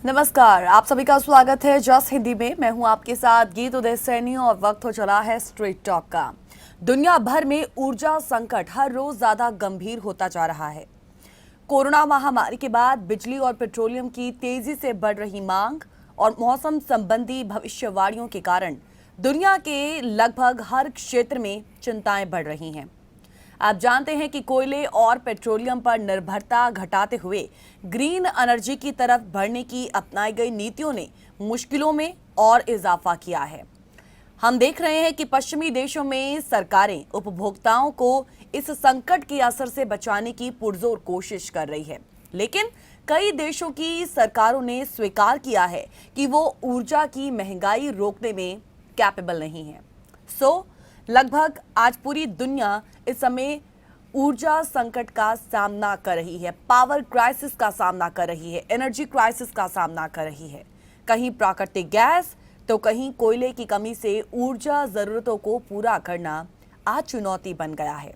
नमस्कार, आप सभी का स्वागत है जस्ट हिंदी में। मैं हूं आपके साथ गीत उदय सैनी और वक्त हो चला है स्ट्रेट टॉक का। दुनिया भर में ऊर्जा संकट हर रोज ज्यादा गंभीर होता जा रहा है। कोरोना महामारी के बाद बिजली और पेट्रोलियम की तेजी से बढ़ रही मांग और मौसम संबंधी भविष्यवाणियों के कारण दुनिया के लगभग हर क्षेत्र में चिंताएं बढ़ रही हैं। आप जानते हैं कि कोयले और पेट्रोलियम पर निर्भरता घटाते हुए ग्रीन एनर्जी की तरफ बढ़ने की अपनाई गई नीतियों ने मुश्किलों में और इजाफा किया है। हम देख रहे हैं कि पश्चिमी देशों में सरकारें उपभोक्ताओं को इस संकट के असर से बचाने की पुरजोर कोशिश कर रही है, लेकिन कई देशों की सरकारों ने स्वीकार किया है कि वो ऊर्जा की महंगाई रोकने में कैपेबल नहीं है। लगभग आज पूरी दुनिया इस समय ऊर्जा संकट का सामना कर रही है, पावर क्राइसिस का सामना कर रही है, एनर्जी क्राइसिस का सामना कर रही है। कहीं प्राकृतिक गैस तो कहीं कोयले की कमी से ऊर्जा जरूरतों को पूरा करना आज चुनौती बन गया है।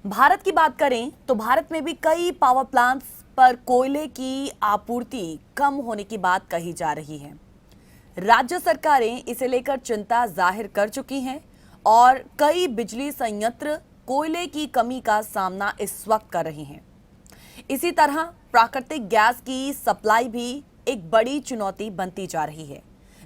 भारत की बात करें तो भारत में भी कई पावर प्लांट्स पर कोयले की आपूर्ति कम होने की बात कही जा रही है। राज्य सरकारें इसे लेकर चिंता जाहिर कर चुकी हैं और कई बिजली संयंत्र कोयले की कमी का सामना इस वक्त कर रहे हैं। इसी तरह प्राकृतिक गैस की सप्लाई भी एक बड़ी चुनौती बनती जा रही है।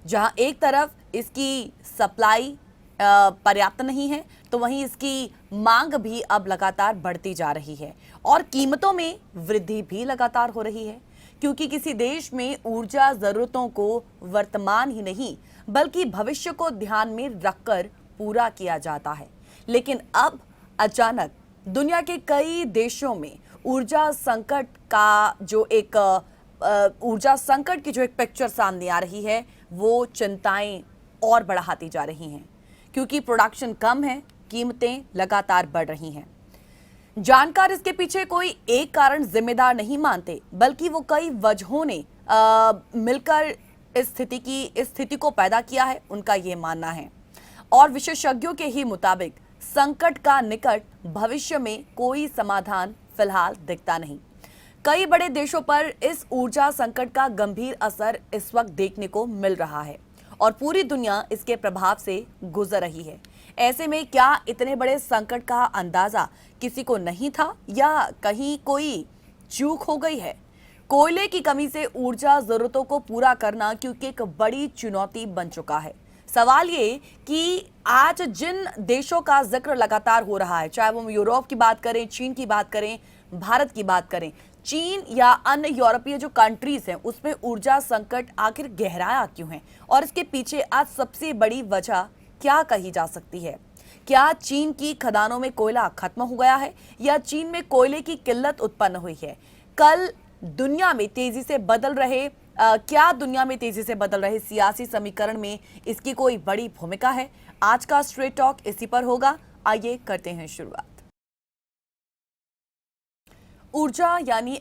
जहां एक तरफ इसकी सप्लाई पर्याप्त नहीं है, तो वहीं इसकी मांग भी अब लगातार बढ़ती जा रही है और कीमतों में वृद्धि भी लगातार हो रही है, क्योंकि किसी देश में ऊर्जा जरूरतों को वर्तमान ही नहीं बल्कि भविष्य को ध्यान में रखकर पूरा किया जाता है। लेकिन अब अचानक दुनिया के कई देशों में ऊर्जा संकट की जो एक पिक्चर सामने आ रही है, वो चिंताएं और बढ़ाती जा रही हैं, क्योंकि प्रोडक्शन कम है, कीमतें लगातार बढ़ रही हैं। जानकार इसके पीछे कोई एक कारण जिम्मेदार नहीं मानते, बल्कि वो कई वजहों ने मिलकर इस स्थिति को पैदा किया है, उनका ये मानना है। और विशेषज्ञों के ही मुताबिक संकट का निकट भविष्य में कोई समाधान फिलहाल दिखता नहीं। कई बड़े देशों पर इस ऊर्जा संकट का गंभीर असर इस वक्त देखने को मिल रहा है और पूरी दुनिया इसके प्रभाव से गुजर रही है। ऐसे में क्या इतने बड़े संकट का अंदाजा किसी को नहीं था या कहीं कोई चूक हो गई है? कोयले की कमी से ऊर्जा जरूरतों को पूरा करना क्योंकि एक बड़ी चुनौती बन चुका है। सवाल ये कि आज जिन देशों का जिक्र लगातार हो रहा है, चाहे वो यूरोप की बात करें, चीन की बात करें, भारत की बात करें, चीन या अन्य यूरोपीय जो कंट्रीज हैं, उसमें ऊर्जा संकट आखिर गहराया क्यों है और इसके पीछे आज सबसे बड़ी वजह क्या कही जा सकती है? क्या चीन की खदानों में कोयला खत्म हो गया है या चीन में कोयले की किल्लत उत्पन्न हुई है? कल दुनिया में तेजी से बदल रहे सियासी समीकरण में इसकी कोई बड़ी भूमिका है? आज का स्ट्रेट टॉक इसी पर होगा। आइए करते हैं शुरुआत। ऊर्जा यानी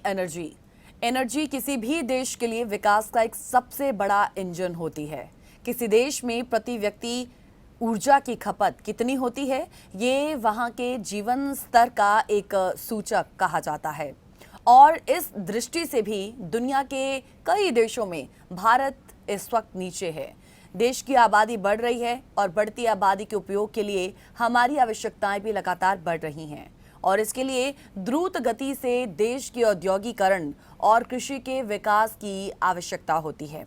एनर्जी किसी भी देश के लिए विकास का एक सबसे बड़ा इंजन होती है। किसी देश में प्रति व्यक्ति ऊर्जा की खपत कितनी होती है, ये वहाँ के जीवन स्तर का एक सूचक कहा जाता है और इस दृष्टि से भी दुनिया के कई देशों में भारत इस वक्त नीचे है। देश की आबादी बढ़ रही है और बढ़ती आबादी के उपयोग के लिए हमारी आवश्यकताएं भी लगातार बढ़ रही हैं और इसके लिए द्रुत गति से देश के औद्योगिकरण और कृषि के विकास की आवश्यकता होती है।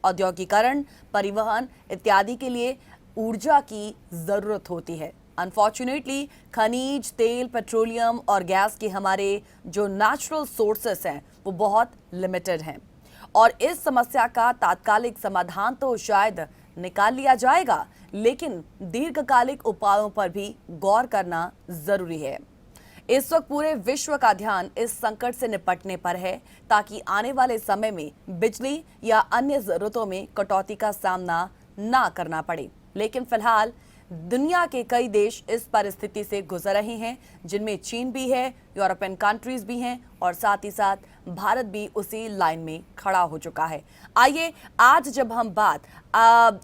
औद्योगिकरण, परिवहन इत्यादि के लिए ऊर्जा की जरूरत होती है। अनफॉर्चुनेटली खनिज तेल, पेट्रोलियम और गैस के हमारे जो नेचुरल सोर्सेस हैं वो बहुत लिमिटेड हैं और इस समस्या का तात्कालिक समाधान तो शायद निकाल लिया जाएगा, लेकिन दीर्घकालिक उपायों पर भी गौर करना जरूरी है। इस वक्त पूरे विश्व का ध्यान इस संकट से निपटने पर है ताकि आने वाले समय में बिजली या अन्य जरूरतों में कटौती का सामना ना करना पड़े। लेकिन फिलहाल दुनिया के कई देश इस परिस्थिति से गुजर रहे हैं, जिनमें चीन भी है, यूरोपियन कंट्रीज भी हैं और साथ ही साथ भारत भी उसी लाइन में खड़ा हो चुका है। आइए आज जब हम बात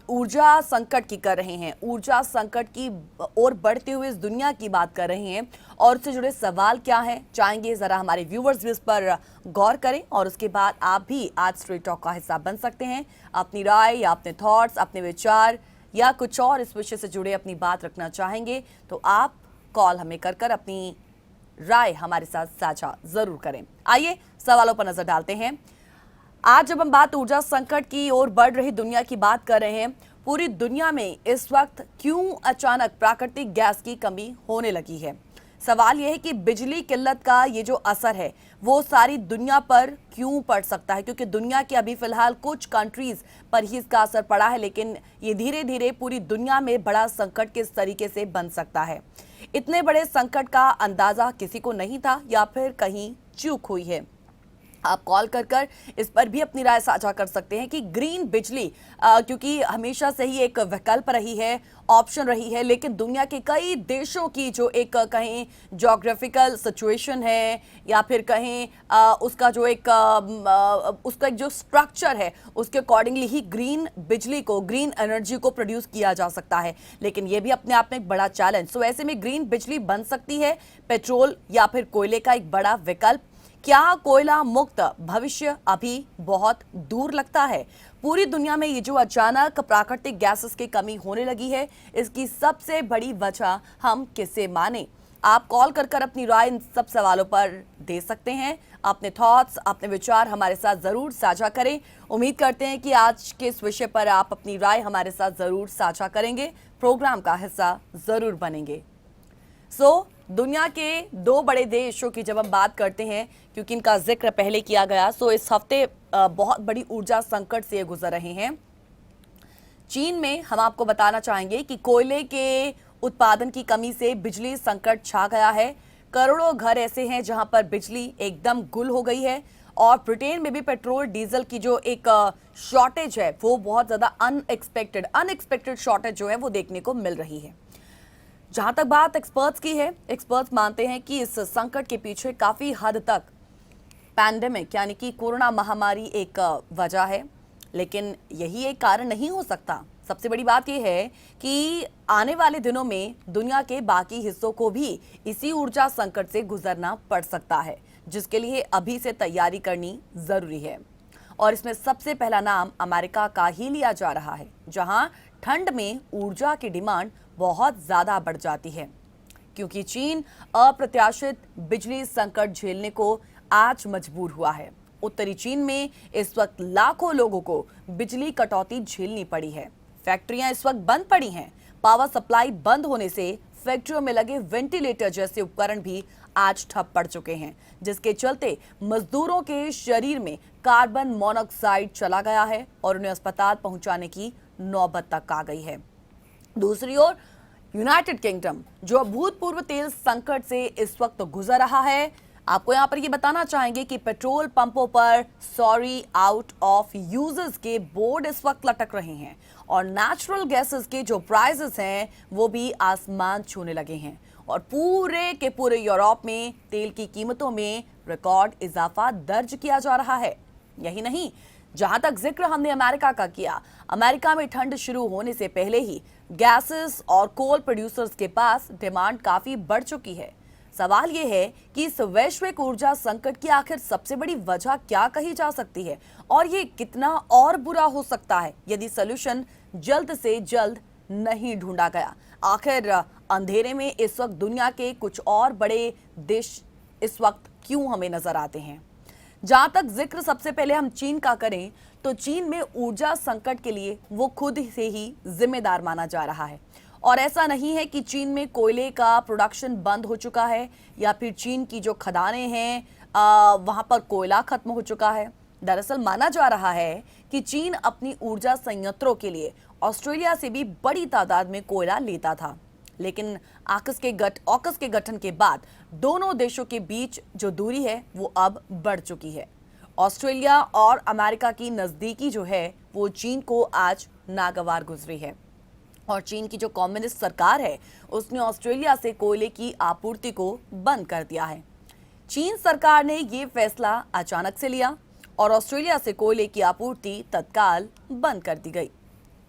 ऊर्जा संकट की कर रहे हैं, ऊर्जा संकट की ओर बढ़ते हुए इस दुनिया की बात कर रहे हैं और उससे जुड़े सवाल क्या हैं, चाहेंगे जरा हमारे व्यूवर्स भी इस पर गौर करें और उसके बाद आप भी आज स्ट्रीट टॉक का हिस्सा बन सकते हैं। अपनी राय या अपने थॉट्स, अपने विचार या कुछ और इस विषय से जुड़े अपनी बात रखना चाहेंगे तो आप कॉल हमें कर अपनी राय हमारे साथ साझा जरूर करें। आइए सवालों पर नजर डालते हैं। आज जब हम बात ऊर्जा संकट की ओर बढ़ रही दुनिया की बात कर रहे हैं, पूरी दुनिया में इस वक्त क्यों अचानक प्राकृतिक गैस की कमी होने लगी है? सवाल यह है कि बिजली किल्लत का ये जो असर है वो सारी दुनिया पर क्यों पड़ सकता है, क्योंकि दुनिया के अभी फिलहाल कुछ कंट्रीज पर ही इसका असर पड़ा है, लेकिन ये धीरे धीरे पूरी दुनिया में बड़ा संकट किस तरीके से बन सकता है। इतने बड़े संकट का अंदाजा किसी को नहीं था या फिर कहीं चूक हुई है? आप कॉल कर इस पर भी अपनी राय साझा कर सकते हैं कि ग्रीन बिजली क्योंकि हमेशा से ही एक विकल्प रही है, ऑप्शन रही है, लेकिन दुनिया के कई देशों की जो एक कहें ज्योग्राफिकल सिचुएशन है या फिर कहें उसका एक जो स्ट्रक्चर है उसके अकॉर्डिंगली ही ग्रीन बिजली को, ग्रीन एनर्जी को प्रोड्यूस किया जा सकता है, लेकिन ये भी अपने आप में एक बड़ा चैलेंज। सो ऐसे में ग्रीन बिजली बन सकती है पेट्रोल या फिर कोयले का एक बड़ा विकल्प? क्या कोयला मुक्त भविष्य अभी बहुत दूर लगता है? पूरी दुनिया में ये जो अचानक प्राकृतिक गैसेस की कमी होने लगी है, इसकी सबसे बड़ी वजह हम किसे माने? आप कॉल कर अपनी राय इन सब सवालों पर दे सकते हैं। अपने थॉट्स, अपने विचार हमारे साथ जरूर साझा करें। उम्मीद करते हैं कि आज के इस विषय पर आप अपनी राय हमारे साथ जरूर साझा करेंगे, प्रोग्राम का हिस्सा जरूर बनेंगे। दुनिया के दो बड़े देशों की जब हम बात करते हैं, क्योंकि इनका जिक्र पहले किया गया, इस हफ्ते बहुत बड़ी ऊर्जा संकट से गुजर रहे हैं। चीन में हम आपको बताना चाहेंगे कि कोयले के उत्पादन की कमी से बिजली संकट छा गया है। करोड़ों घर ऐसे हैं जहां पर बिजली एकदम गुल हो गई है और ब्रिटेन में भी पेट्रोल डीजल की जो एक शॉर्टेज है वो बहुत ज्यादा अनएक्सपेक्टेड शॉर्टेज जो है वो देखने को मिल रही है। जहां तक बात एक्सपर्ट्स की है, एक्सपर्ट्स मानते हैं कि इस संकट के पीछे काफी हद तक पैंडेमिक यानी कि कोरोना महामारी एक वजह है, लेकिन यही एक कारण नहीं हो सकता। सबसे बड़ी बात यह है कि आने वाले दिनों में दुनिया के बाकी हिस्सों को भी इसी ऊर्जा संकट से गुजरना पड़ सकता है, जिसके लिए अभी से तैयारी करनी जरूरी है। और इसमें सबसे पहला नाम अमेरिका का ही लिया जा रहा है, जहां ठंड में ऊर्जा की डिमांड बहुत ज्यादा बढ़ जाती है, क्योंकि चीन अप्रत्याशित बिजली संकट झेलने को आज मजबूर हुआ है। उत्तरी चीन में इस वक्त लाखों लोगों को बिजली कटौती झेलनी पड़ी है। फैक्ट्रियां इस वक्त बंद पड़ी हैं। पावर सप्लाई बंद होने से फैक्ट्रियों में लगे वेंटिलेटर जैसे उपकरण भी आज ठप पड़ चुके हैं, जिसके चलते मजदूरों के शरीर में कार्बन मोनोऑक्साइड चला गया है और उन्हें अस्पताल पहुंचाने की नौबत तक आ गई है। दूसरी ओर यूनाइटेड किंगडम जो अभूतपूर्व तेल संकट से इस वक्त गुजर रहा है, आपको यहां पर ये बताना चाहेंगे कि पेट्रोल पंपों पर सॉरी आउट ऑफ यूजर्स के बोर्ड इस वक्त लटक रहे हैं और नेचुरल गैसेस के जो प्राइसेस हैं वो भी आसमान छूने लगे हैं और पूरे के पूरे यूरोप में तेल की कीमतों में रिकॉर्ड इजाफा दर्ज किया जा रहा है। यही नहीं, जहां तक जिक्र हमने अमेरिका का किया, अमेरिका में ठंड शुरू होने से पहले ही गैसेस और कोल प्रोड्यूसर्स के पास डिमांड काफी बढ़ चुकी है। सवाल यह है कि इस वैश्विक ऊर्जा संकट की आखिर सबसे बड़ी वजह क्या कही जा सकती है और ये कितना और बुरा हो सकता है यदि सॉल्यूशन जल्द से जल्द नहीं ढूंढा गया। आखिर अंधेरे में इस वक्त दुनिया के कुछ और बड़े देश इस वक्त क्यों हमें नजर आते हैं? जहां तक जिक्र सबसे पहले हम चीन का करें तो चीन में ऊर्जा संकट के लिए वो खुद से ही जिम्मेदार माना जा रहा है और ऐसा नहीं है कि चीन में कोयले का प्रोडक्शन बंद हो चुका है या फिर चीन की जो खदानें हैं वहां पर कोयला खत्म हो चुका है। दरअसल माना जा रहा है कि चीन अपनी ऊर्जा संयंत्रों के लिए ऑस्ट्रेलिया से भी बड़ी तादाद में कोयला लेता था, लेकिन ऑकस के गठन के बाद दोनों देशों के बीच जो दूरी है वो अब बढ़ चुकी है। ऑस्ट्रेलिया और अमेरिका की नजदीकी जो है वो चीन को आज नागवार गुजरी है और चीन की जो कम्युनिस्ट सरकार है उसने ऑस्ट्रेलिया से कोयले की आपूर्ति को बंद कर दिया है। चीन सरकार ने ये फैसला अचानक से लिया और ऑस्ट्रेलिया से कोयले की आपूर्ति तत्काल बंद कर दी गई।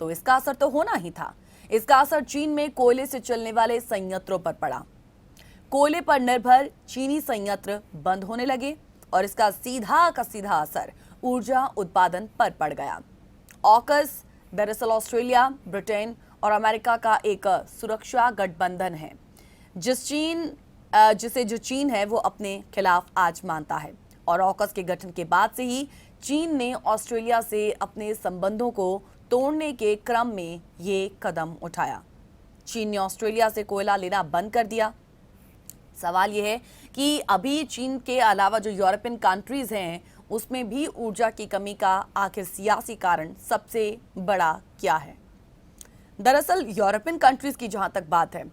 तो इसका असर तो होना ही था। इसका असर चीन में कोयले से चलने वाले संयंत्रों पर पड़ा। कोयले पर निर्भर चीनी संयंत्र बंद होने लगे और इसका सीधा का सीधा असर ऊर्जा उत्पादन पर पड़ गया। ऑकस दरअसल ऑस्ट्रेलिया, ब्रिटेन और अमेरिका का एक सुरक्षा गठबंधन है जिसे जो चीन है वो अपने खिलाफ आज मानता है। और ऑकस के गठन के बाद से ही चीन ने ऑस्ट्रेलिया से अपने संबंधों को तोड़ने के क्रम में ये कदम उठाया। चीन ने ऑस्ट्रेलिया से कोयला लेना बंद कर दिया। सवाल यह है कि अभी चीन के अलावा जो यूरोपियन कंट्रीज हैं उसमें भी ऊर्जा की कमी का आखिर सियासी कारण सबसे बड़ा क्या है। दरअसल यूरोपियन कंट्रीज की जहां तक बात है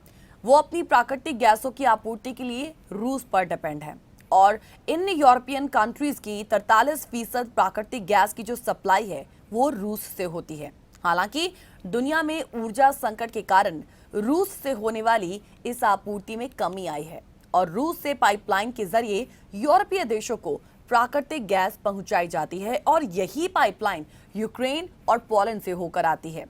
वो अपनी प्राकृतिक गैसों की आपूर्ति के लिए रूस पर डिपेंड है और इन यूरोपियन कंट्रीज की 43% प्राकृतिक गैस की जो सप्लाई है वो रूस से होती है। हालांकि दुनिया में ऊर्जा संकट के कारण रूस से होने वाली इस आपूर्ति में कमी आई है और रूस से पाइपलाइन के जरिए यूरोपीय देशों को प्राकृतिक गैस पहुंचाई जाती है और यही पाइपलाइन यूक्रेन और पोलैंड से होकर आती है।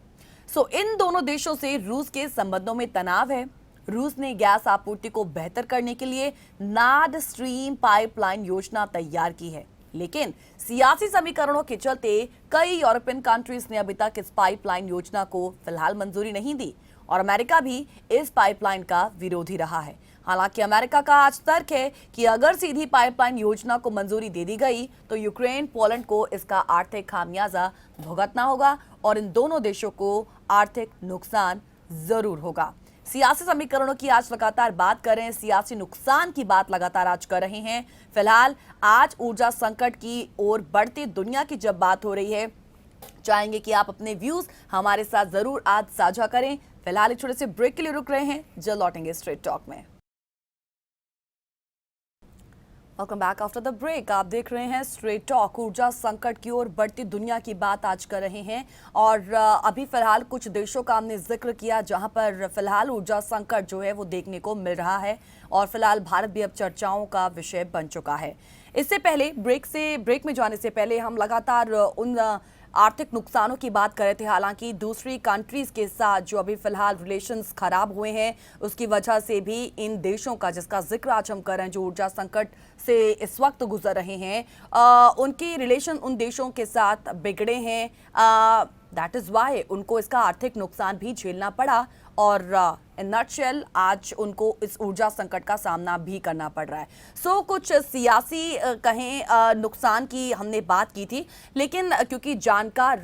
इन दोनों देशों से रूस के संबंधों में तनाव है। रूस ने गैस आपूर्ति को बेहतर करने के लिए नॉर्ड स्ट्रीम पाइपलाइन योजना तैयार की है, लेकिन सियासी समीकरणों के चलते कई यूरोपियन कंट्रीज ने अभी तक इस पाइपलाइन योजना को फिलहाल मंजूरी नहीं दी और अमेरिका भी इस पाइपलाइन का विरोधी रहा है। हालांकि अमेरिका का आज तर्क है कि अगर सीधी पाइपलाइन योजना को मंजूरी दे दी गई तो यूक्रेन, पोलैंड को इसका आर्थिक खामियाजा भुगतना होगा और इन दोनों देशों को आर्थिक नुकसान जरूर होगा। सियासी समीकरणों की आज लगातार बात कर रहे हैं, सियासी नुकसान की बात लगातार आज कर रहे हैं। फिलहाल आज ऊर्जा संकट की ओर बढ़ती दुनिया की जब बात हो रही है, चाहेंगे कि आप अपने व्यूज हमारे साथ जरूर आज साझा करें। फिलहाल एक छोटे से ब्रेक के लिए रुक रहे हैं, जल्द लौटेंगे स्ट्रेट टॉक में। Welcome back after the break. आप देख रहे हैं स्ट्रेट टॉक। ऊर्जा संकट की ओर बढ़ती दुनिया की बात आज कर रहे हैं और अभी फिलहाल कुछ देशों का हमने जिक्र किया जहां पर फिलहाल ऊर्जा संकट जो है वो देखने को मिल रहा है और फिलहाल भारत भी अब चर्चाओं का विषय बन चुका है। इससे पहले ब्रेक में जाने से पहले हम लगातार उन आर्थिक नुकसानों की बात कर रहे थे। हालांकि दूसरी कंट्रीज के साथ जो अभी फिलहाल रिलेशंस खराब हुए हैं उसकी वजह से भी इन देशों का जिसका जिक्र आज हम कर रहे हैं जो ऊर्जा संकट से इस वक्त गुजर रहे हैं उनके रिलेशन उन देशों के साथ बिगड़े हैं। दैट इज वाई उनको इसका आर्थिक नुकसान भी झेलना पड़ा और इन नटशेल आज उनको इस ऊर्जा संकट का सामना भी करना पड़ रहा है। कुछ सियासी कहें नुकसान की हमने बात की थी, लेकिन क्योंकि जानकार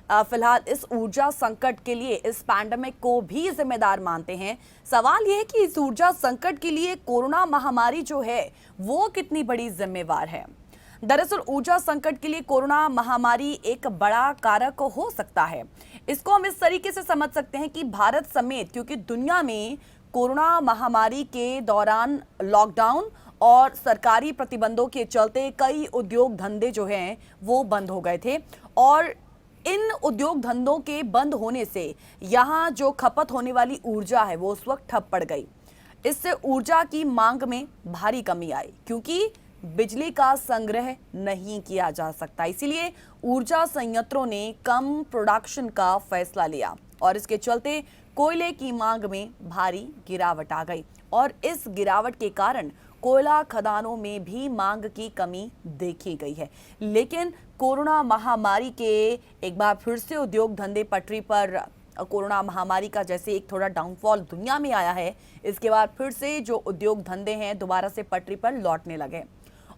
फिलहाल इस ऊर्जा संकट के लिए इस पैंडेमिक को भी जिम्मेदार मानते हैं। सवाल यह है कि इस ऊर्जा संकट के लिए कोरोना महामारी जो है वो कितनी बड़ी जिम्मेवार है। दरअसल ऊर्जा संकट के लिए कोरोना महामारी एक बड़ा कारक हो सकता है। इसको हम इस तरीके से समझ सकते हैं कि भारत समेत क्योंकि दुनिया में कोरोना महामारी के दौरान लॉकडाउन और सरकारी प्रतिबंधों के चलते कई उद्योग धंधे जो हैं वो बंद हो गए थे और इन उद्योग धंधों के बंद होने से यहाँ जो खपत होने वाली ऊर्जा है वो उस वक्त ठप पड़ गई। इससे ऊर्जा की मांग में भारी कमी आई क्योंकि बिजली का संग्रह नहीं किया जा सकता, इसीलिए ऊर्जा संयंत्रों ने कम प्रोडक्शन का फैसला लिया और इसके चलते कोयले की मांग में भारी गिरावट आ गई और इस गिरावट के कारण कोयला खदानों में भी मांग की कमी देखी गई है। लेकिन कोरोना महामारी के एक बार फिर से उद्योग धंधे पटरी पर कोरोना महामारी का जैसे एक थोड़ा डाउनफॉल दुनिया में आया है, इसके बाद फिर से जो उद्योग धंधे हैं दोबारा से पटरी पर लौटने लगे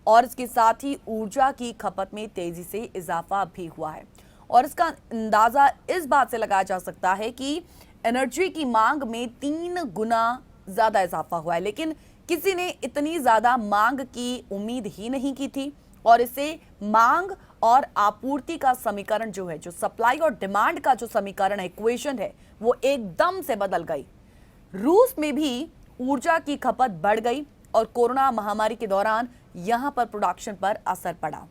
और इसके साथ ही ऊर्जा की खपत में तेजी से इजाफा भी हुआ है और इसका अंदाजा इस बात से लगाया जा सकता है कि एनर्जी की मांग में 3 गुना ज्यादा इजाफा हुआ है। लेकिन किसी ने इतनी ज्यादा मांग की उम्मीद ही नहीं की थी और इससे मांग और आपूर्ति का समीकरण जो है, जो सप्लाई और डिमांड का जो समीकरण है, इक्वेशन है, वो एकदम से बदल गई। रूस में भी ऊर्जा की खपत बढ़ गई और कोरोना महामारी के दौरान यहां पर प्रोडक्शन पर असर पड़ा।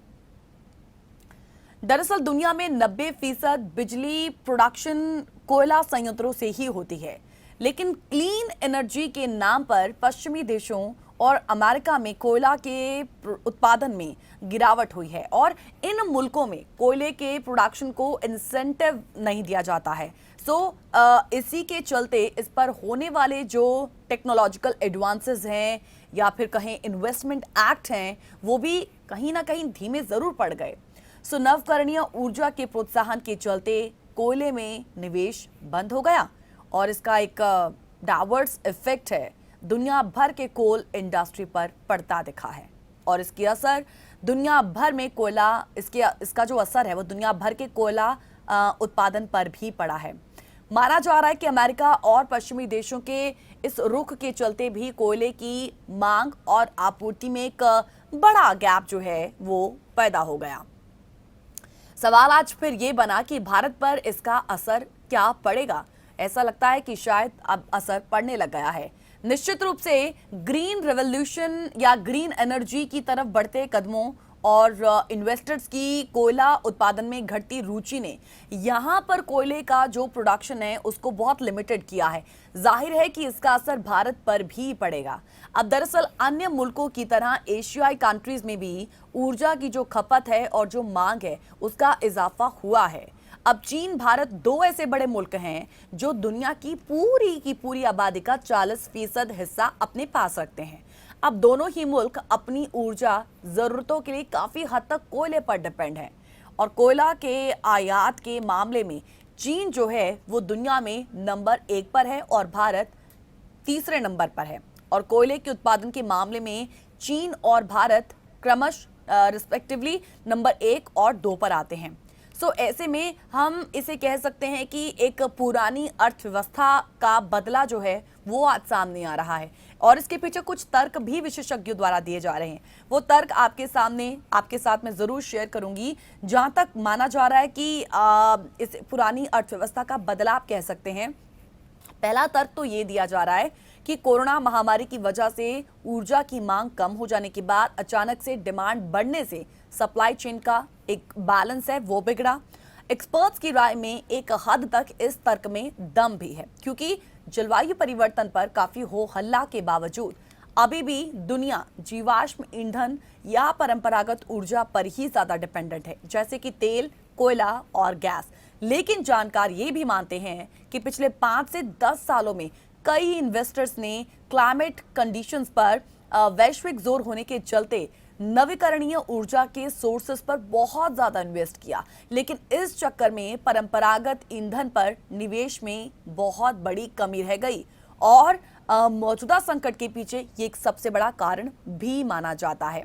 दरअसल दुनिया में 90% बिजली प्रोडक्शन कोयला संयंत्रों से ही होती है। लेकिन क्लीन एनर्जी के नाम पर पश्चिमी देशों और अमेरिका में कोयला के उत्पादन में गिरावट हुई है और इन मुल्कों में कोयले के प्रोडक्शन को इंसेंटिव नहीं दिया जाता है। इसी के चलते इस पर होने वाले जो टेक्नोलॉजिकल एडवांसेस हैं या फिर कहें इन्वेस्टमेंट एक्ट हैं, वो भी कहीं ना कहीं धीमे जरूर पड़ गए। नवकरणीय ऊर्जा के प्रोत्साहन के चलते कोयले में निवेश बंद हो गया और इसका एक डाइवर्स इफेक्ट है दुनिया भर के कोल इंडस्ट्री पर पड़ता दिखा है और इसकी असर दुनिया भर में कोयला इसका जो असर है वो दुनिया भर के कोयला उत्पादन पर भी पड़ा है। माना जा रहा है कि अमेरिका और पश्चिमी देशों के इस रुख के चलते भी कोयले की मांग और आपूर्ति में एक बड़ा गैप जो है वो पैदा हो गया। सवाल आज फिर ये बना कि भारत पर इसका असर क्या पड़ेगा। ऐसा लगता है कि शायद अब असर पड़ने लग गया है। निश्चित रूप से ग्रीन रेवोल्यूशन या ग्रीन एनर्जी की तरफ बढ़ते कदमों और इन्वेस्टर्स की कोयला उत्पादन में घटती रुचि ने यहां पर कोयले का जो प्रोडक्शन है उसको बहुत लिमिटेड किया है। जाहिर है कि इसका असर भारत पर भी पड़ेगा। अब दरअसल अन्य मुल्कों की तरह एशियाई कंट्रीज में भी ऊर्जा की जो खपत है और जो मांग है उसका इजाफा हुआ है। अब चीन, भारत दो ऐसे बड़े मुल्क हैं जो दुनिया की पूरी आबादी का 40% हिस्सा अपने पास रखते हैं। अब दोनों ही मुल्क अपनी ऊर्जा जरूरतों के लिए काफी हद तक कोयले पर डिपेंड है और कोयला के आयात के मामले में चीन जो है वो दुनिया में नंबर 1 पर है और भारत तीसरे नंबर पर है और कोयले के उत्पादन के मामले में चीन और भारत क्रमशः रिस्पेक्टिवली नंबर 1 और 2 पर आते हैं। ऐसे में हम इसे कह सकते हैं कि एक पुरानी अर्थव्यवस्था का बदला जो है वो आज सामने आ रहा है और इसके पीछे कुछ तर्क भी विशेषज्ञों द्वारा दिए जा रहे हैं। वो तर्क आपके साथ मैं जरूर शेयर करूंगी। जहां तक माना जा रहा है कि इस पुरानी अर्थव्यवस्था का बदला आप कह सकते हैं। पहला तर्क तो ये दिया जा रहा है कि कोरोना महामारी की वजह से ऊर्जा की मांग कम हो जाने के बाद अचानक से डिमांड बढ़ने से सप्लाई चेन का एक बैलेंस है वो बिगड़ा। एक्सपर्ट्स की राय में एक हद तक इस तर्क में दम भी है क्योंकि जलवायु परिवर्तन पर काफी हो हल्ला के बावजूद अभी भी दुनिया जीवाश्म ईंधन या परंपरागत ऊर्जा पर ही ज्यादा डिपेंडेंट है, जैसे कि तेल, कोयला और गैस। लेकिन जानकार ये भी मानते हैं कि पिछले 5 से 10 सालों में कई इन्वेस्टर्स ने क्लाइमेट कंडीशंस पर वैश्विक जोर होने के चलते नवीकरणीय ऊर्जा के सोर्सेस पर बहुत ज्यादा इन्वेस्ट किया, लेकिन इस चक्कर में परंपरागत ईंधन पर निवेश में बहुत बड़ी कमी रह गई और मौजूदा संकट के पीछे ये एक सबसे बड़ा कारण भी माना जाता है।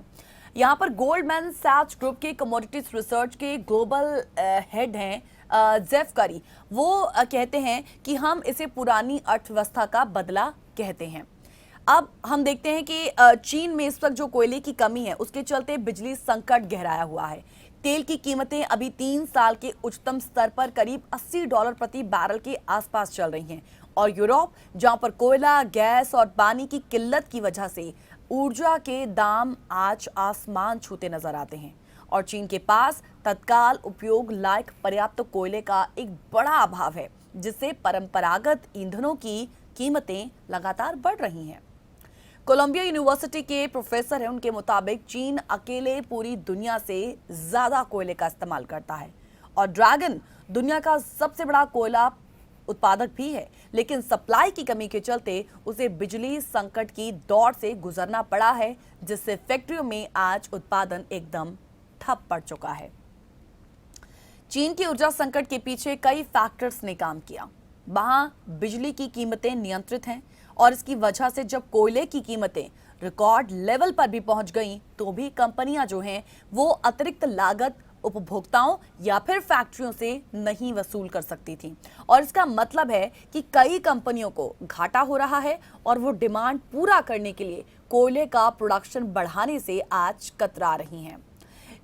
यहाँ पर गोल्डमैन सैच्स ग्रुप के कमोडिटीज रिसर्च के ग्लोबल हेड हैं जेफ करी। वो कहते हैं कि हम इसे पुरानी अर्थव्यवस्था का बदला कहते हैं। अब हम देखते हैं कि चीन में इस वक्त जो कोयले की कमी है उसके चलते बिजली संकट गहराया हुआ है। तेल की कीमतें अभी 3 साल के उच्चतम स्तर पर करीब $80 प्रति बैरल के आसपास चल रही हैं और यूरोप, जहां पर कोयला, गैस और पानी की किल्लत की वजह से ऊर्जा के दाम आज आसमान छूते नजर आते हैं और चीन के पास तत्काल उपयोग लायक पर्याप्त कोयले का एक बड़ा अभाव है, जिससे परंपरागत ईंधनों की कीमतें लगातार बढ़ रही हैं। कोलंबिया यूनिवर्सिटी के प्रोफेसर हैं, उनके मुताबिक चीन अकेले पूरी दुनिया से ज्यादा कोयले का इस्तेमाल करता है और ड्रैगन दुनिया का सबसे बड़ा कोयला उत्पादक भी है, लेकिन सप्लाई की कमी के चलते उसे बिजली संकट की दौर से गुजरना पड़ा है, जिससे फैक्ट्रियों में आज उत्पादन एकदम ठप पड़ चुका है। चीन की ऊर्जा संकट के पीछे कई फैक्टर्स ने काम किया। वहां बिजली की कीमतें नियंत्रित हैं और इसकी वजह से जब कोयले की कीमतें रिकॉर्ड लेवल पर भी पहुंच गईं, तो भी कंपनियां जो हैं वो अतिरिक्त लागत उपभोक्ताओं या फिर फैक्ट्रियों से नहीं वसूल कर सकती थी और इसका मतलब है कि कई कंपनियों को घाटा हो रहा है और वो डिमांड पूरा करने के लिए कोयले का प्रोडक्शन बढ़ाने से आज कतरा रही हैं।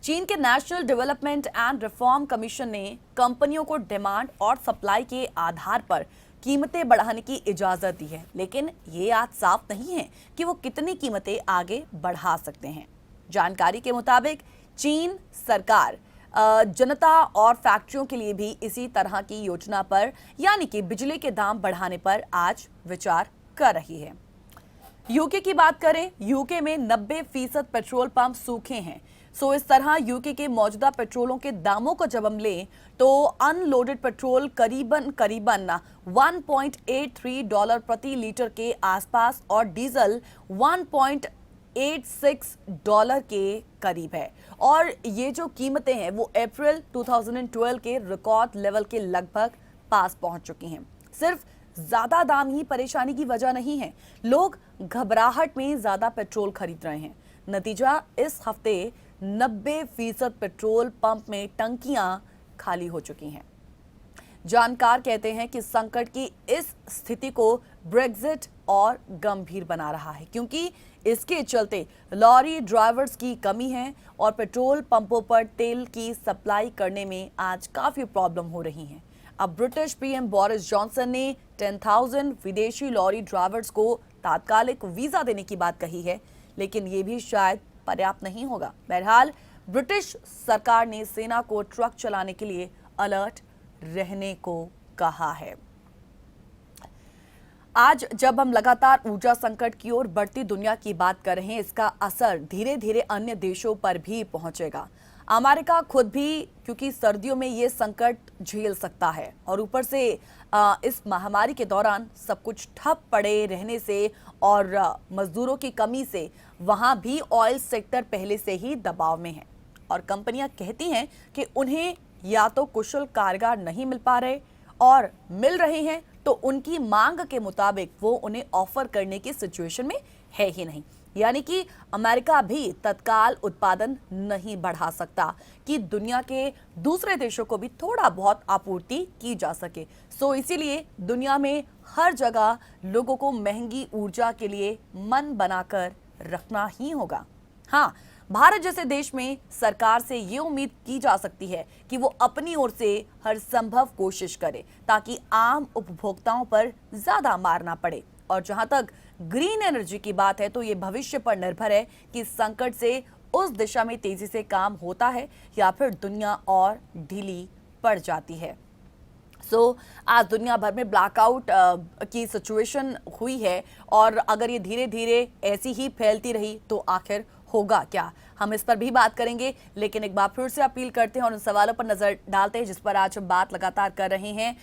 चीन के national development and reform commission ने कंपनियों को डिमांड और सप्लाई के आधार पर कीमतें बढ़ाने की इजाजत दी है, लेकिन ये आज साफ नहीं है कि वो कितनी कीमतें आगे बढ़ा सकते हैं। जानकारी के मुताबिक चीन सरकार जनता और फैक्ट्रियों के लिए भी इसी तरह की योजना पर यानी कि बिजली के दाम बढ़ाने पर आज विचार कर रही है। यूके की बात करें, यूके में 90% पेट्रोल पंप सूखे हैं। सो इस तरह यूके के मौजूदा पेट्रोलों के दामों को जब हम लें तो अनलोडेड पेट्रोल करीबन 1.83 डॉलर प्रति लीटर के आसपास और डीजल 1.86 डॉलर के करीब है। और ये जो कीमतें हैं वो अप्रैल 2012 के रिकॉर्ड लेवल के लगभग पास पहुंच चुकी हैं। सिर्फ ज्यादा दाम ही परेशानी की वजह नहीं है, लोग घबराहट में ज्यादा पेट्रोल खरीद रहे हैं। नतीजा, इस हफ्ते 90% पेट्रोल पंप में टंकियां खाली हो चुकी हैं। जानकार कहते हैं कि संकट की इस स्थिति को ब्रेक्जिट और गंभीर बना रहा है, क्योंकि इसके चलते लॉरी ड्राइवर्स की कमी है और पेट्रोल पंपों पर तेल की सप्लाई करने में आज काफी प्रॉब्लम हो रही है। अब ब्रिटिश पीएम बोरिस जॉनसन ने 10,000 विदेशी लॉरी ड्राइवर्स को तात्कालिक वीजा देने की बात कही है, लेकिन ये भी शायद पर्याप्त नहीं होगा। बहरहाल ब्रिटिश सरकार ने सेना को ट्रक चलाने के लिए अलर्ट रहने को कहा है। आज जब हम लगातार ऊर्जा संकट की ओर बढ़ती दुनिया की बात कर रहे हैं, इसका असर धीरे धीरे अन्य देशों पर भी पहुंचेगा। अमेरिका खुद भी, क्योंकि सर्दियों में ये संकट झेल सकता है और ऊपर से इस महामारी के दौरान सब कुछ ठप पड़े रहने से और मजदूरों की कमी से वहां भी ऑयल सेक्टर पहले से ही दबाव में है और कंपनियां कहती हैं कि उन्हें या तो कुशल कारीगर नहीं मिल पा रहे और मिल रहे हैं तो उनकी मांग के मुताबिक वो उन्हें ऑफर करने की सिचुएशन में है ही नहीं। यानी कि अमेरिका भी तत्काल उत्पादन नहीं बढ़ा सकता कि दुनिया के दूसरे देशों को भी थोड़ा बहुत आपूर्ति की जा सके। सो इसीलिए दुनिया में हर जगह लोगों को महंगी ऊर्जा के लिए मन बनाकर रखना ही होगा। हाँ, भारत जैसे देश में सरकार से ये उम्मीद की जा सकती है कि वो अपनी ओर से हर संभव कोशिश करे ताकि आम उपभोक्ताओं पर ज्यादा मार ना पड़े। और जहां तक ग्रीन एनर्जी की बात है तो ये भविष्य पर निर्भर है कि संकट से उस दिशा में तेजी से काम होता है या फिर दुनिया और ढीली पड़ जाती है। आज दुनिया भर में ब्लैकआउट की सिचुएशन हुई है और अगर ये धीरे धीरे ऐसी ही फैलती रही तो आखिर होगा क्या, हम इस पर भी बात करेंगे। लेकिन एक बार फिर से अपील करते हैं और उन सवालों पर नजर डालते हैं जिस पर आज हम बात लगातार कर रहे हैं।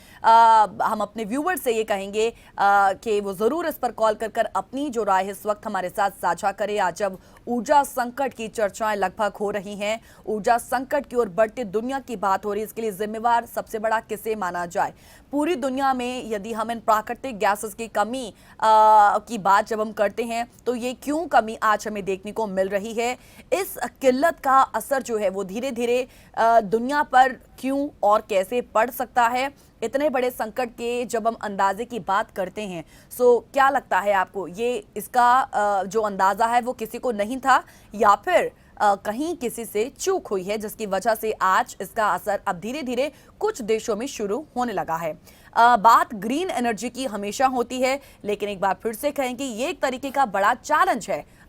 हम अपने व्यूअर्स से ये कहेंगे कि वो जरूर इस पर कॉल कर कर अपनी जो राय है इस वक्त हमारे साथ साझा करें। आज जब ऊर्जा संकट की चर्चाएं लगभग हो रही हैं, ऊर्जा संकट की ओर बढ़ती दुनिया की बात हो रही है, इसके लिए जिम्मेवार सबसे बड़ा किसे माना जाए? पूरी दुनिया में यदि हम इन प्राकृतिक गैसेस की कमी की बात जब हम करते हैं तो ये क्यों कमी आज हमें देखने को मिल रही है? इस किल्लत का असर जो है वो धीरे धीरे दुनिया पर क्यों और कैसे पड़ सकता है? इतने बड़े संकट के जब हम अंदाजे की बात करते हैं, क्या लगता है आपको, ये इसका जो अंदाजा है वो किसी को नहीं था या फिर कहीं किसी से चूक हुई है जिसकी वजह से आज इसका असर अब धीरे धीरे कुछ देशों में शुरू होने लगा है? बात ग्रीन एनर्जी की हमेशा होती है, लेकिन एक बार फिर से कहें कि ये एक तरीके का बड़ा चैलेंज है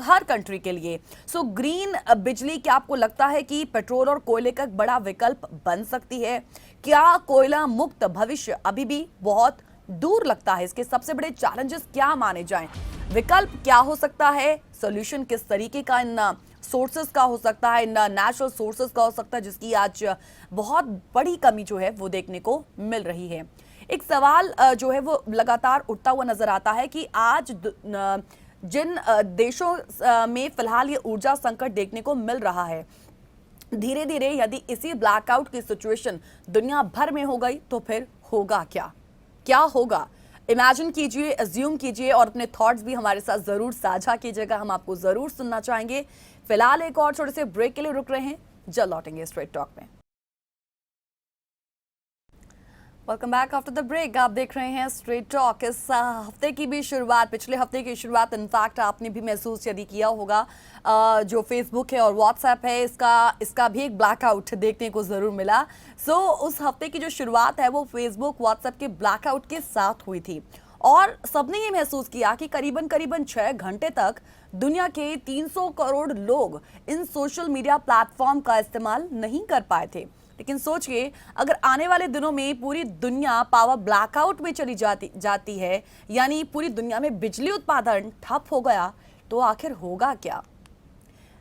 हर कंट्री के लिए। ग्रीन बिजली, क्या आपको लगता है कि पेट्रोल और कोयले का एक बड़ा विकल्प बन सकती है? क्या कोयला मुक्त भविष्य अभी भी बहुत दूर लगता है? इसके सबसे बड़े चैलेंजेस क्या माने जाएं? विकल्प क्या हो सकता है? सॉल्यूशन किस तरीके का इन सोर्सेस का हो सकता है, इन नेचुरल सोर्सेस का हो सकता है जिसकी आज बहुत बड़ी कमी जो है वो देखने को मिल रही है? एक सवाल जो है वो लगातार उठता हुआ नजर आता है कि आज जिन देशों में फिलहाल ये ऊर्जा संकट देखने को मिल रहा है, धीरे धीरे यदि इसी ब्लैकआउट की सिचुएशन दुनिया भर में हो गई तो फिर होगा क्या? क्या होगा? इमेजिन कीजिए, अज्यूम कीजिए और अपने थॉट्स भी हमारे साथ जरूर साझा कीजिएगा, हम आपको जरूर सुनना चाहेंगे। फिलहाल एक और छोटे से ब्रेक के लिए रुक रहे हैं, जल्द लौटेंगे स्ट्रेट टॉक में। Welcome back after the break. आप देख रहे हैं स्ट्रेट टॉक। इस हफ्ते की भी शुरुआत, पिछले हफ्ते की शुरुआत इनफैक्ट आपने भी महसूस यदि किया होगा, जो फेसबुक है और व्हाट्सएप है इसका भी एक ब्लैकआउट देखने को ज़रूर मिला। उस हफ्ते की जो शुरुआत है वो फेसबुक व्हाट्सएप के ब्लैकआउट के साथ हुई थी और सबने ये महसूस किया कि करीबन करीबन 6 घंटे तक दुनिया के 300 करोड़ लोग इन सोशल मीडिया प्लेटफॉर्म का इस्तेमाल नहीं कर पाए थे। लेकिन सोचिए, अगर आने वाले दिनों में पूरी दुनिया पावर ब्लैकआउट में चली जाती है, यानी पूरी दुनिया में बिजली उत्पादन ठप हो गया, तो आखिर होगा क्या?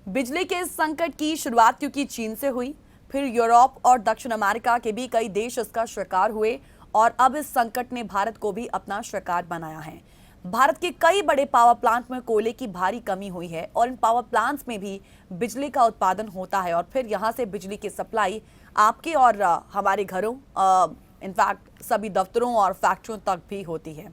बिजली के इस संकट की शुरुआत क्योंकि चीन से हुई, फिर यूरोप और दक्षिण अमेरिका के भी कई देश इसका शिकार हुए और अब इस संकट ने भारत को भी अपना शिकार बनाया है। भारत के कई बड़े पावर प्लांट में कोयले की भारी कमी हुई है और इन पावर प्लांट्स में भी बिजली का उत्पादन होता है और फिर यहाँ से बिजली की सप्लाई आपके और हमारे घरों, इनफैक्ट सभी दफ्तरों और फैक्ट्रियों तक भी होती है।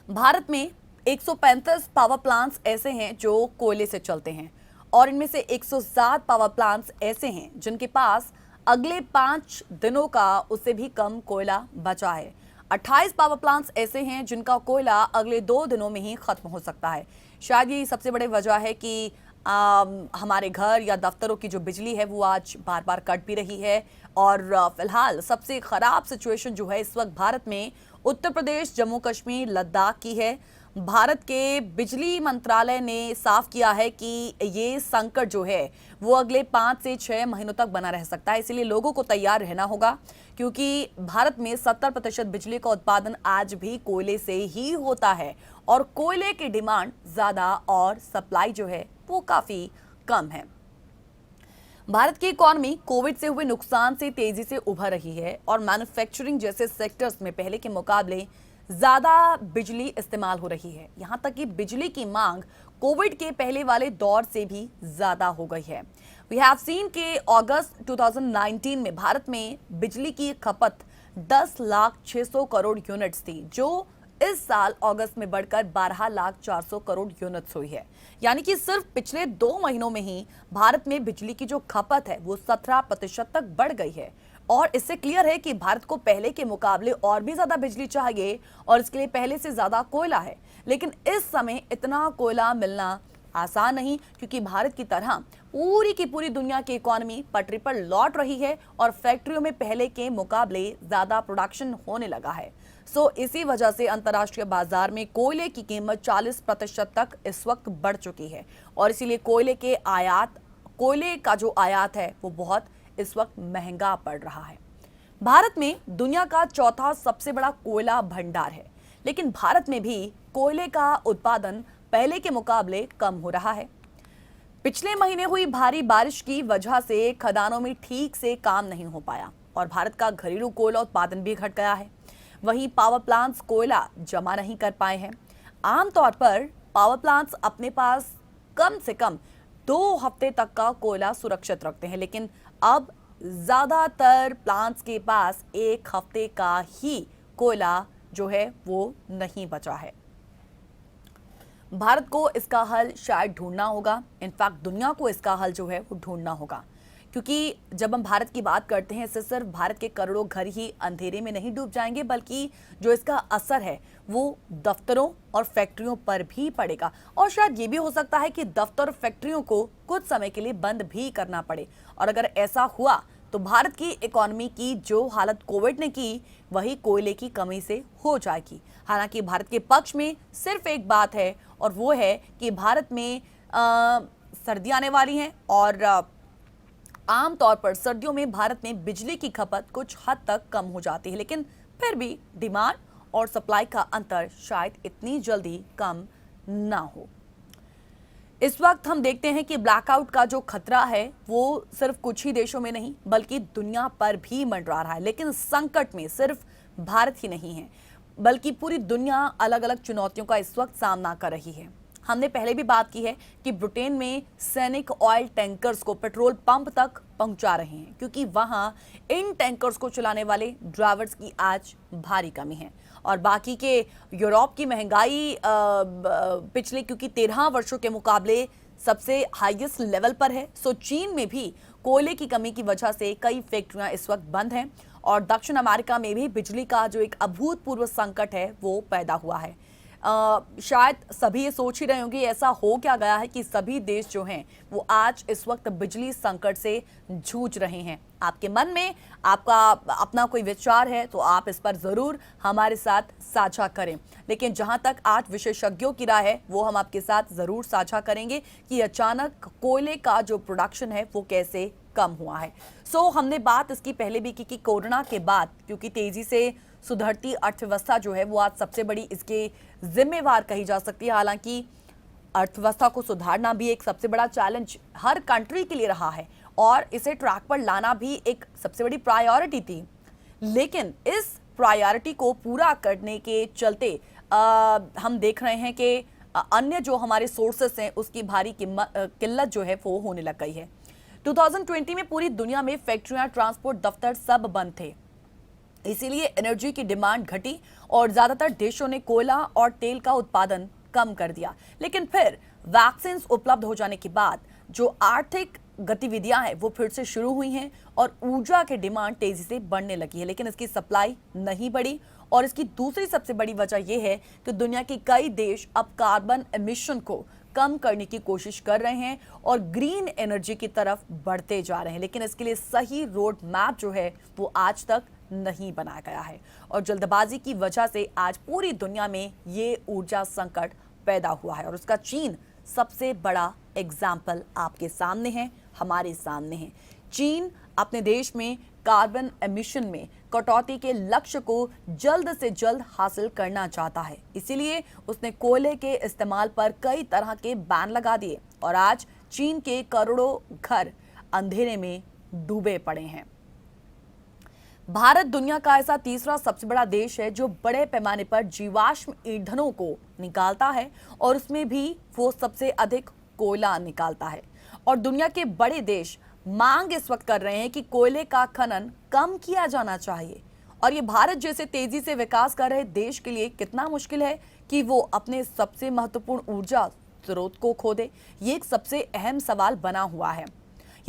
भारत में 135 पावर प्लांट्स ऐसे हैं जो कोयले से चलते हैं और इनमें से 107 पावर प्लांट्स ऐसे हैं जिनके पास अगले 5 दिनों का उससे भी कम कोयला बचा है। 28 पावर प्लांट्स ऐसे हैं जिनका कोयला अगले 2 दिनों में ही खत्म हो सकता है। शायद यही सबसे बड़ी वजह है कि हमारे घर या दफ्तरों की जो बिजली है वो आज बार बार कट भी रही है और फिलहाल सबसे खराब सिचुएशन जो है इस वक्त भारत में उत्तर प्रदेश, जम्मू कश्मीर, लद्दाख की है। भारत के बिजली मंत्रालय ने साफ किया है कि ये संकट जो है वो अगले 5 से 6 महीनों तक बना रह सकता है, इसीलिए लोगों को तैयार रहना होगा क्योंकि भारत में 70% बिजली का उत्पादन आज भी कोयले से ही होता है और कोयले की डिमांड ज्यादा और सप्लाई जो है वो काफी कम है। भारत की इकोनॉमी कोविड से हुए नुकसान से तेजी से उभर रही है और मैन्युफैक्चरिंग जैसे सेक्टर्स में पहले के मुकाबले ज्यादा बिजली इस्तेमाल हो रही है। यहां तक कि बिजली की मांग कोविड के पहले वाले दौर से भी ज्यादा हो गई है। वी हैव सीन के अगस्त 2019 में भारत में बिजली की खपत 10,06,000 करोड़ यूनिट्स थी, जो इस साल अगस्त में बढ़कर 12,04,000 करोड़ यूनिट्स हुई है। यानी कि सिर्फ पिछले 2 महीनों में ही भारत में बिजली की जो खपत है वो 17% तक बढ़ गई है और इससे क्लियर है कि भारत को पहले के मुकाबले और भी ज्यादा बिजली चाहिए और इसके लिए पहले से ज्यादा कोयला है। लेकिन इस समय इतना कोयला मिलना आसान नहीं क्योंकि भारत की तरह पूरी की पूरी दुनिया की इकोनॉमी पटरी पर लौट रही है और फैक्ट्रियों में पहले के मुकाबले ज्यादा प्रोडक्शन होने लगा है। इसी वजह से अंतर्राष्ट्रीय बाजार में कोयले की कीमत 40% तक इस वक्त बढ़ चुकी है और इसीलिए कोयले का जो आयात है वो बहुत इस वक्त महंगा पड़ रहा है। भारत में दुनिया का चौथा सबसे बड़ा कोयला भंडार है, लेकिन भारत में भी कोयले का उत्पादन पहले के मुकाबले कम हो रहा है। पिछले महीने हुई भारी बारिश की वजह से खदानों में ठीक से काम नहीं हो पाया और भारत का घरेलू कोयला उत्पादन भी घट गया है। वहीं पावर प्लांट्स कोयला जमा नहीं कर पाए हैं। आमतौर पर पावर प्लांट्स अपने पास कम से कम 2 हफ्ते तक का कोयला सुरक्षित रखते हैं, लेकिन अब ज्यादातर प्लांट्स के पास 1 हफ्ते का ही कोयला जो है वो नहीं बचा है। भारत को इसका हल शायद ढूंढना होगा, इनफैक्ट दुनिया को इसका हल जो है वो ढूंढना होगा, क्योंकि जब हम भारत की बात करते हैं इससे सिर्फ भारत के करोड़ों घर ही अंधेरे में नहीं डूब जाएंगे, बल्कि जो इसका असर है वो दफ्तरों और फैक्ट्रियों पर भी पड़ेगा और शायद ये भी हो सकता है कि दफ्तर और फैक्ट्रियों को कुछ समय के लिए बंद भी करना पड़े और अगर ऐसा हुआ तो भारत की इकोनॉमी की जो हालत कोविड ने की वही कोयले की कमी से हो जाएगी। हालांकि भारत के पक्ष में सिर्फ एक बात है और वो है कि भारत में सर्दी आने वाली है और आमतौर पर सर्दियों में भारत में बिजली की खपत कुछ हद तक कम हो जाती है, लेकिन फिर भी डिमांड और सप्लाई का अंतर शायद इतनी जल्दी कम ना हो। इस वक्त हम देखते हैं कि ब्लैकआउट का जो खतरा है वो सिर्फ कुछ ही देशों में नहीं बल्कि दुनिया पर भी मंडरा रहा है, लेकिन संकट में सिर्फ भारत ही नहीं है बल्कि पूरी दुनिया अलग अलग चुनौतियों का इस वक्त सामना कर रही है। हमने पहले भी बात की है कि ब्रिटेन में सैनिक ऑयल टैंकर्स को पेट्रोल पंप तक पहुंचा रहे हैं क्योंकि वहां इन टैंकर्स को चलाने वाले ड्राइवर्स की आज भारी कमी है और बाकी के यूरोप की महंगाई पिछले क्योंकि 13 वर्षों के मुकाबले सबसे हाईएस्ट लेवल पर है। चीन में भी कोयले की कमी की वजह से कई फैक्ट्रियां इस वक्त बंद हैं और दक्षिण अमेरिका में भी बिजली का जो एक अभूतपूर्व संकट है वो पैदा हुआ है। शायद सभी ये सोच ही रहे होंगे ऐसा हो क्या गया है कि सभी देश जो हैं वो आज इस वक्त बिजली संकट से जूझ रहे हैं। आपके मन में आपका अपना कोई विचार है तो आप इस पर जरूर हमारे साथ साझा करें, लेकिन जहां तक आज विशेषज्ञों की राय है वो हम आपके साथ जरूर साझा करेंगे कि अचानक कोयले का जो प्रोडक्शन है वो कैसे कम हुआ है। हमने बात इसकी पहले भी की कि कोरोना के बाद क्योंकि तेजी से सुधरती अर्थव्यवस्था जो है वो आज सबसे बड़ी इसके जिम्मेवार कही जा सकती है। हालांकि अर्थव्यवस्था को सुधारना भी एक सबसे बड़ा चैलेंज हर कंट्री के लिए रहा है और इसे ट्रैक पर लाना भी एक सबसे बड़ी प्रायोरिटी थी, लेकिन इस प्रायोरिटी को पूरा करने के चलते हम देख रहे हैं कि अन्य जो हमारे सोर्सेस हैं उसकी भारी किल्लत जो है वो होने लग गई है। 2020 में पूरी दुनिया में फैक्ट्रियां, ट्रांसपोर्ट, दफ्तर सब बंद थे, इसीलिए एनर्जी की डिमांड घटी और ज्यादातर देशों ने कोयला और तेल का उत्पादन कम कर दिया। लेकिन फिर वैक्सीन उपलब्ध हो जाने के बाद जो आर्थिक गतिविधियां हैं वो फिर से शुरू हुई हैं और ऊर्जा की डिमांड तेजी से बढ़ने लगी है, लेकिन इसकी सप्लाई नहीं बढ़ी। और इसकी दूसरी सबसे बड़ी वजह यह है कि दुनिया के कई देश अब कार्बन एमिशन को कम करने की कोशिश कर रहे हैं और ग्रीन एनर्जी की तरफ बढ़ते जा रहे हैं, लेकिन इसके लिए सही रोड मैप जो है वो आज तक नहीं बनाया गया है और जल्दबाजी की वजह से आज पूरी दुनिया में ये ऊर्जा संकट पैदा हुआ है। और उसका चीन सबसे बड़ा एग्जाम्पल आपके सामने है, हमारे सामने है। चीन अपने देश में कार्बन एमिशन में कटौती के लक्ष्य को जल्द से जल्द हासिल करना चाहता है, इसीलिए उसने कोयले के इस्तेमाल पर कई तरह के बैन लगा दिए और आज चीन के करोड़ों घर अंधेरे में डूबे पड़े हैं। भारत दुनिया का ऐसा तीसरा सबसे बड़ा देश है जो बड़े पैमाने पर जीवाश्म ईंधनों को निकालता है और उसमें भी वो सबसे अधिक कोयला निकालता है। और दुनिया के बड़े देश मांग इस वक्त कर रहे हैं कि कोयले का खनन कम किया जाना चाहिए। और ये भारत जैसे तेजी से विकास कर रहे देश के लिए कितना मुश्किल है कि वो अपने सबसे महत्वपूर्ण ऊर्जा स्रोत को खो दे, ये एक सबसे अहम सवाल बना हुआ है।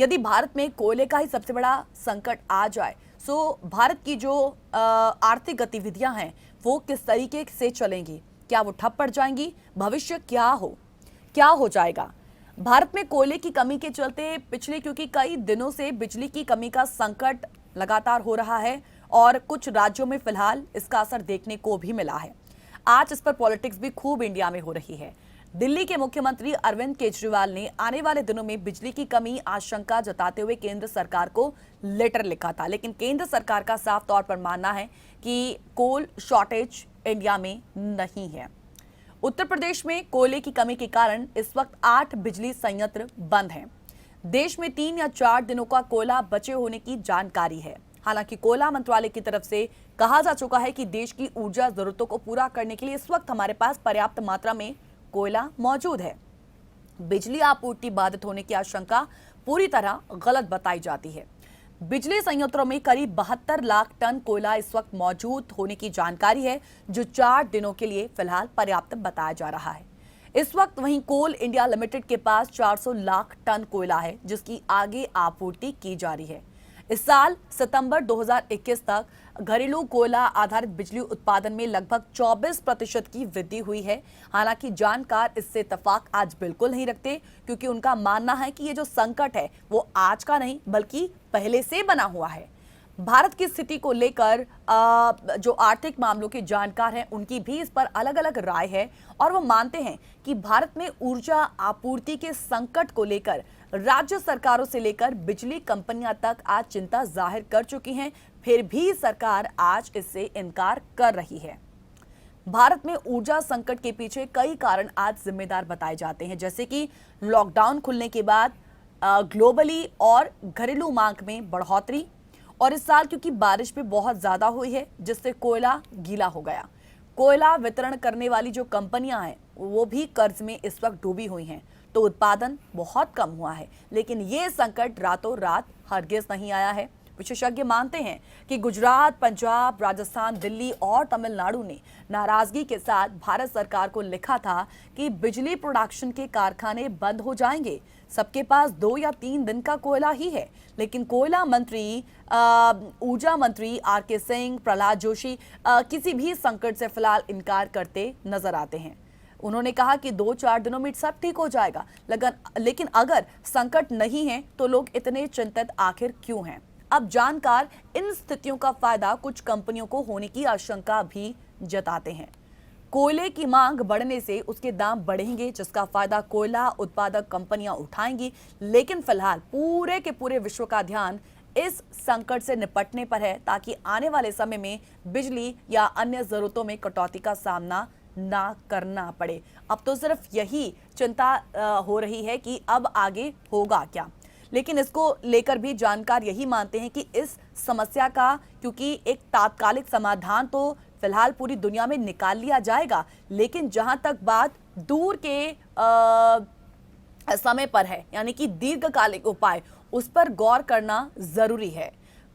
यदि भारत में कोयले का ही सबसे बड़ा संकट आ जाए तो भारत की जो आर्थिक गतिविधियां हैं वो किस तरीके से चलेंगी, क्या वो ठप पड़ जाएंगी, भविष्य क्या हो जाएगा। भारत में कोयले की कमी के चलते क्योंकि कई दिनों से बिजली की कमी का संकट लगातार हो रहा है और कुछ राज्यों में फिलहाल इसका असर देखने को भी मिला है। आज इस पर पॉलिटिक्स भी खूब इंडिया में हो रही है। दिल्ली के मुख्यमंत्री अरविंद केजरीवाल ने आने वाले दिनों में बिजली की कमी आशंका जताते हुए केंद्र सरकार को लेटर लिखा था, लेकिन केंद्र सरकार का साफ तौर पर मानना है कि कोल शॉर्टेज इंडिया में नहीं है। उत्तर प्रदेश में कोयले की कमी के कारण इस वक्त 8 बिजली संयंत्र बंद हैं। देश में 3 या 4 दिनों का कोयला बचे होने की जानकारी है। हालांकि कोयला मंत्रालय की तरफ से कहा जा चुका है कि देश की ऊर्जा जरूरतों को पूरा करने के लिए इस वक्त हमारे पास पर्याप्त मात्रा में कोयला मौजूद है। बिजली आपूर्ति बाधित होने की आशंका पूरी तरह गलत बताई जाती है। बिजली संयंत्रों में करीब 72 लाख टन कोयला इस वक्त मौजूद होने की जानकारी है, जो 4 दिनों के लिए फिलहाल पर्याप्त बताया जा रहा है। इस वक्त वहीं कोल इंडिया लिमिटेड के पास 400 लाख टन कोयला है, जिसकी आगे आपूर्ति की जा रही है। इस साल सितंबर 2021 तक घरेलू कोयला आधारित बिजली उत्पादन में लगभग 24% की वृद्धि हुई है। हालांकि जानकार इससे इत्तेफाक आज बिल्कुल नहीं रखते, क्योंकि उनका मानना है कि ये जो संकट है वो आज का नहीं बल्कि पहले से बना हुआ है। भारत की स्थिति को लेकर जो आर्थिक मामलों के जानकार हैं उनकी भी इस पर अलग अलग राय है और वो मानते हैं कि भारत में ऊर्जा आपूर्ति के संकट को लेकर राज्य सरकारों से लेकर बिजली कंपनियां तक आज चिंता जाहिर कर चुकी हैं, फिर भी सरकार आज इससे इनकार कर रही है। भारत में ऊर्जा संकट के पीछे कई कारण आज जिम्मेदार बताए जाते हैं, जैसे कि लॉकडाउन खुलने के बाद ग्लोबली और घरेलू मांग में बढ़ोतरी, और इस साल क्योंकि बारिश भी बहुत ज्यादा हुई है जिससे कोयला गीला हो गया। कोयला वितरण करने वाली जो कंपनियां हैं वो भी कर्ज में इस वक्त डूबी हुई हैं, तो उत्पादन बहुत कम हुआ है। लेकिन ये संकट रातों रात हरगिज नहीं आया है। विशेषज्ञ मानते हैं कि गुजरात, पंजाब, राजस्थान, दिल्ली और तमिलनाडु ने नाराजगी के साथ भारत सरकार को लिखा था कि बिजली प्रोडक्शन के कारखाने बंद हो जाएंगे। सबके पास 2 या 3 दिन का कोयला ही है, लेकिन कोयला मंत्री, ऊर्जा मंत्री आर.के. सिंह, प्रहलाद जोशी किसी भी संकट से फिलहाल इनकार करते नजर आते हैं। उन्होंने कहा कि 2-4 दिनों में सब ठीक हो जाएगा, लेकिन अगर संकट नहीं है तो लोग इतने चिंतित आखिर क्यों हैं? अब जानकार इन स्थितियों का फायदा कुछ कंपनियों को होने की आशंका भी जताते हैं। कोयले की मांग बढ़ने से उसके दाम बढ़ेंगे, जिसका फायदा कोयला उत्पादक कंपनियां उठाएंगी। लेकिन फिलहाल पूरे के पूरे विश्व का ध्यान इस संकट से निपटने पर है, ताकि आने वाले समय में बिजली या अन्य जरूरतों में कटौती का सामना ना करना पड़े। अब तो सिर्फ यही चिंता हो रही है कि अब आगे होगा क्या। लेकिन इसको लेकर भी जानकार यही मानते हैं कि इस समस्या का, क्योंकि एक तात्कालिक समाधान तो फिलहाल पूरी दुनिया में निकाल लिया जाएगा, लेकिन जहां तक बात दूर के समय पर है, यानी कि दीर्घकालिक उपाय, उस पर गौर करना जरूरी है।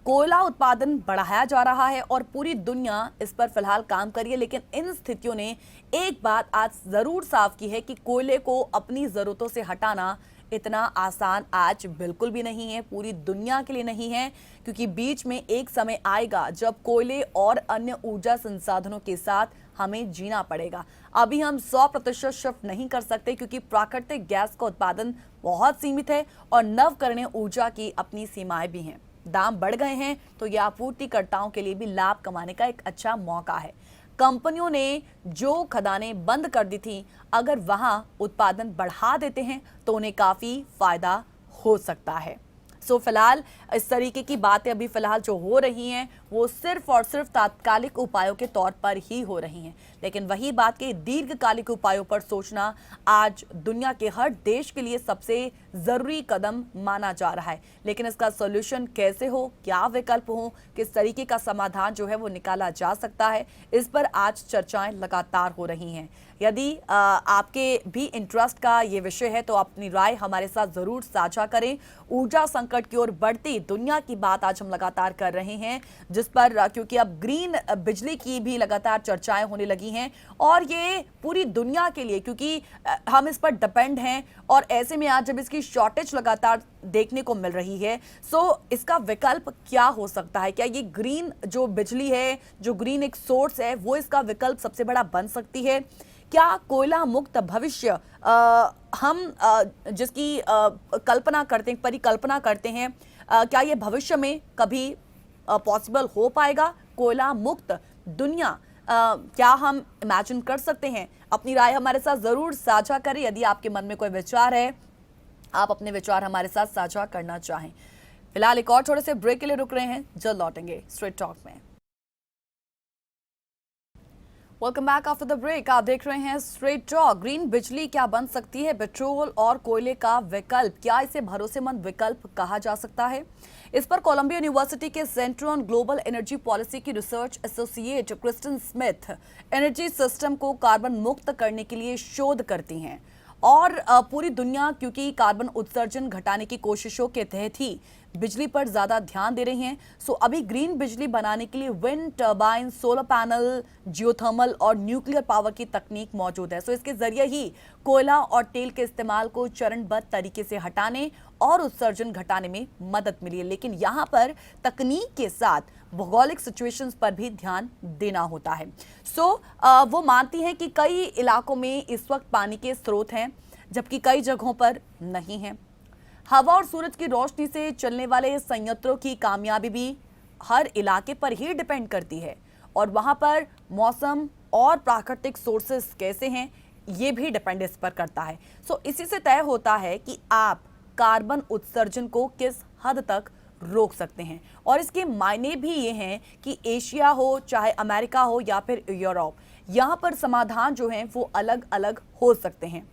कोयला उत्पादन बढ़ाया जा रहा है और पूरी दुनिया इस पर फिलहाल काम कर रही है, लेकिन इन स्थितियों ने एक बात आज जरूर साफ की है कि कोयले को अपनी जरूरतों से हटाना इतना आसान आज बिल्कुल भी नहीं है, पूरी दुनिया के लिए नहीं है, क्योंकि बीच में एक समय आएगा जब कोयले और अन्य ऊर्जा संसाधनों के साथ हमें जीना पड़ेगा। अभी हम 100% शिफ्ट नहीं कर सकते, क्योंकि प्राकृतिक गैस का उत्पादन बहुत सीमित है और नवकरणीय ऊर्जा की अपनी सीमाएं भी हैं। दाम बढ़ गए हैं तो यह आपूर्तिकर्ताओं के लिए भी लाभ कमाने का एक अच्छा मौका है। कंपनियों ने जो खदानें बंद कर दी थी, अगर वहां उत्पादन बढ़ा देते हैं तो उन्हें काफी फायदा हो सकता है। सो फिलहाल इस तरीके की बातें अभी फिलहाल जो हो रही हैं वो सिर्फ और सिर्फ तात्कालिक उपायों के तौर पर ही हो रही हैं, लेकिन वही बात के दीर्घकालिक उपायों पर सोचना आज दुनिया के हर देश के लिए सबसे जरूरी कदम माना जा रहा है। लेकिन इसका सॉल्यूशन कैसे हो, क्या विकल्प हो, किस तरीके का समाधान जो है वो निकाला जा सकता है, इस पर आज चर्चाएं लगातार हो रही हैं। यदि आपके भी इंटरेस्ट का ये विषय है तो अपनी राय हमारे साथ जरूर साझा करें। ऊर्जा संकट की ओर बढ़ती दुनिया की बात आज हम लगातार कर रहे हैं, जिस पर क्योंकि अब ग्रीन बिजली की भी लगातार चर्चाएं होने लगी हैं और ये पूरी दुनिया के लिए, क्योंकि हम इस पर डिपेंड हैं और ऐसे में आज जब इसकी शॉर्टेज लगातार देखने को मिल रही है, सो इसका विकल्प क्या हो सकता है? क्या ये ग्रीन जो बिजली है, जो ग्रीन एक सोर्स है, वो इसका विकल्प सबसे बड़ा बन सकती है? क्या कोयला मुक्त भविष्य हम जिसकी कल्पना करते हैं, परिकल्पना करते हैं, क्या ये भविष्य में कभी पॉसिबल हो पाएगा? कोयला मुक्त दुनिया क्या हम इमेजिन कर सकते हैं? अपनी राय हमारे साथ जरूर साझा करें। यदि आपके मन में कोई विचार है, आप अपने विचार हमारे साथ साझा करना चाहें। फिलहाल एक और थोड़े से ब्रेक के लिए रुक रहे हैं, जल्द लौटेंगे स्ट्रेट टॉक में। Welcome back after the break. आप देख रहे हैं स्ट्रेट टॉक। ग्रीन बिजली क्या बन सकती है? पेट्रोल और कोयले का विकल्प, क्या इसे भरोसेमंद विकल्प कहा जा सकता है? इस पर कोलंबिया यूनिवर्सिटी के centre on global energy policy की research associate Kristen Smith energy system को कार्बन मुक्त करने के लिए शोध करती हैं और पूरी दुनिया क्योंकि कार्बन उत्सर्जन घटाने की कोशिशों के तहत ही बिजली पर ज्यादा ध्यान दे रही हैं। सो अभी ग्रीन बिजली बनाने के लिए wind turbine, solar panel, geothermal और न्यूक्लियर पावर की तकनीक मौजूद है। सो इसके जरिए ही कोयला और तेल के इस्तेमाल को चरणबद्ध तरीके से हटाने और उत्सर्जन घटाने में मदद मिली है। लेकिन यहाँ पर तकनीक के साथ भौगोलिक सिचुएशंस पर भी ध्यान देना होता है। सो वो मानती हैं कि कई इलाकों में इस वक्त पानी के स्रोत हैं, जबकि कई जगहों पर नहीं है। हवा और सूरज की रोशनी से चलने वाले संयंत्रों की कामयाबी भी हर इलाके पर ही डिपेंड करती है और वहां पर मौसम और प्राकृतिक सोर्सेस कैसे हैं ये भी डिपेंड इस पर करता है। सो इसी से तय होता है कि आप कार्बन उत्सर्जन को किस हद तक रोक सकते हैं और इसके मायने भी ये हैं कि एशिया हो, चाहे अमेरिका हो या फिर यूरोप, यहाँ पर समाधान जो हैं वो अलग अलग हो सकते हैं,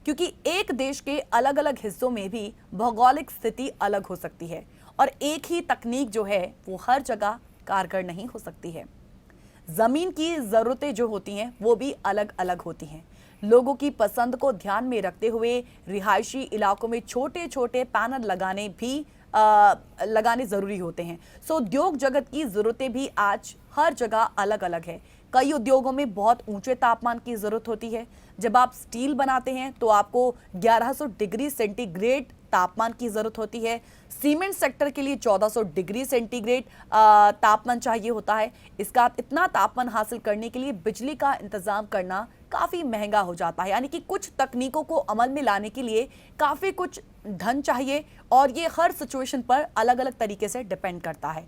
क्योंकि एक देश के अलग अलग हिस्सों में भी भौगोलिक स्थिति अलग हो सकती है और एक ही तकनीक जो है वो हर जगह कारगर नहीं हो सकती है। जमीन की जरूरतें जो होती हैं वो भी अलग अलग होती हैं। लोगों की पसंद को ध्यान में रखते हुए रिहायशी इलाकों में छोटे छोटे पैनल लगाने भी लगाने ज़रूरी होते हैं। सो उद्योग जगत की ज़रूरतें भी आज हर जगह अलग अलग है। कई उद्योगों में बहुत ऊंचे तापमान की ज़रूरत होती है। जब आप स्टील बनाते हैं तो आपको 1100 डिग्री सेंटीग्रेड तापमान की ज़रूरत होती है। सीमेंट सेक्टर के लिए 1400 डिग्री सेंटीग्रेड तापमान चाहिए होता है। इसका इतना तापमान हासिल करने के लिए बिजली का इंतज़ाम करना काफ़ी महंगा हो जाता है, यानी कि कुछ तकनीकों को अमल में लाने के लिए काफ़ी कुछ धन चाहिए और ये हर सिचुएशन पर अलग अलग तरीके से डिपेंड करता है।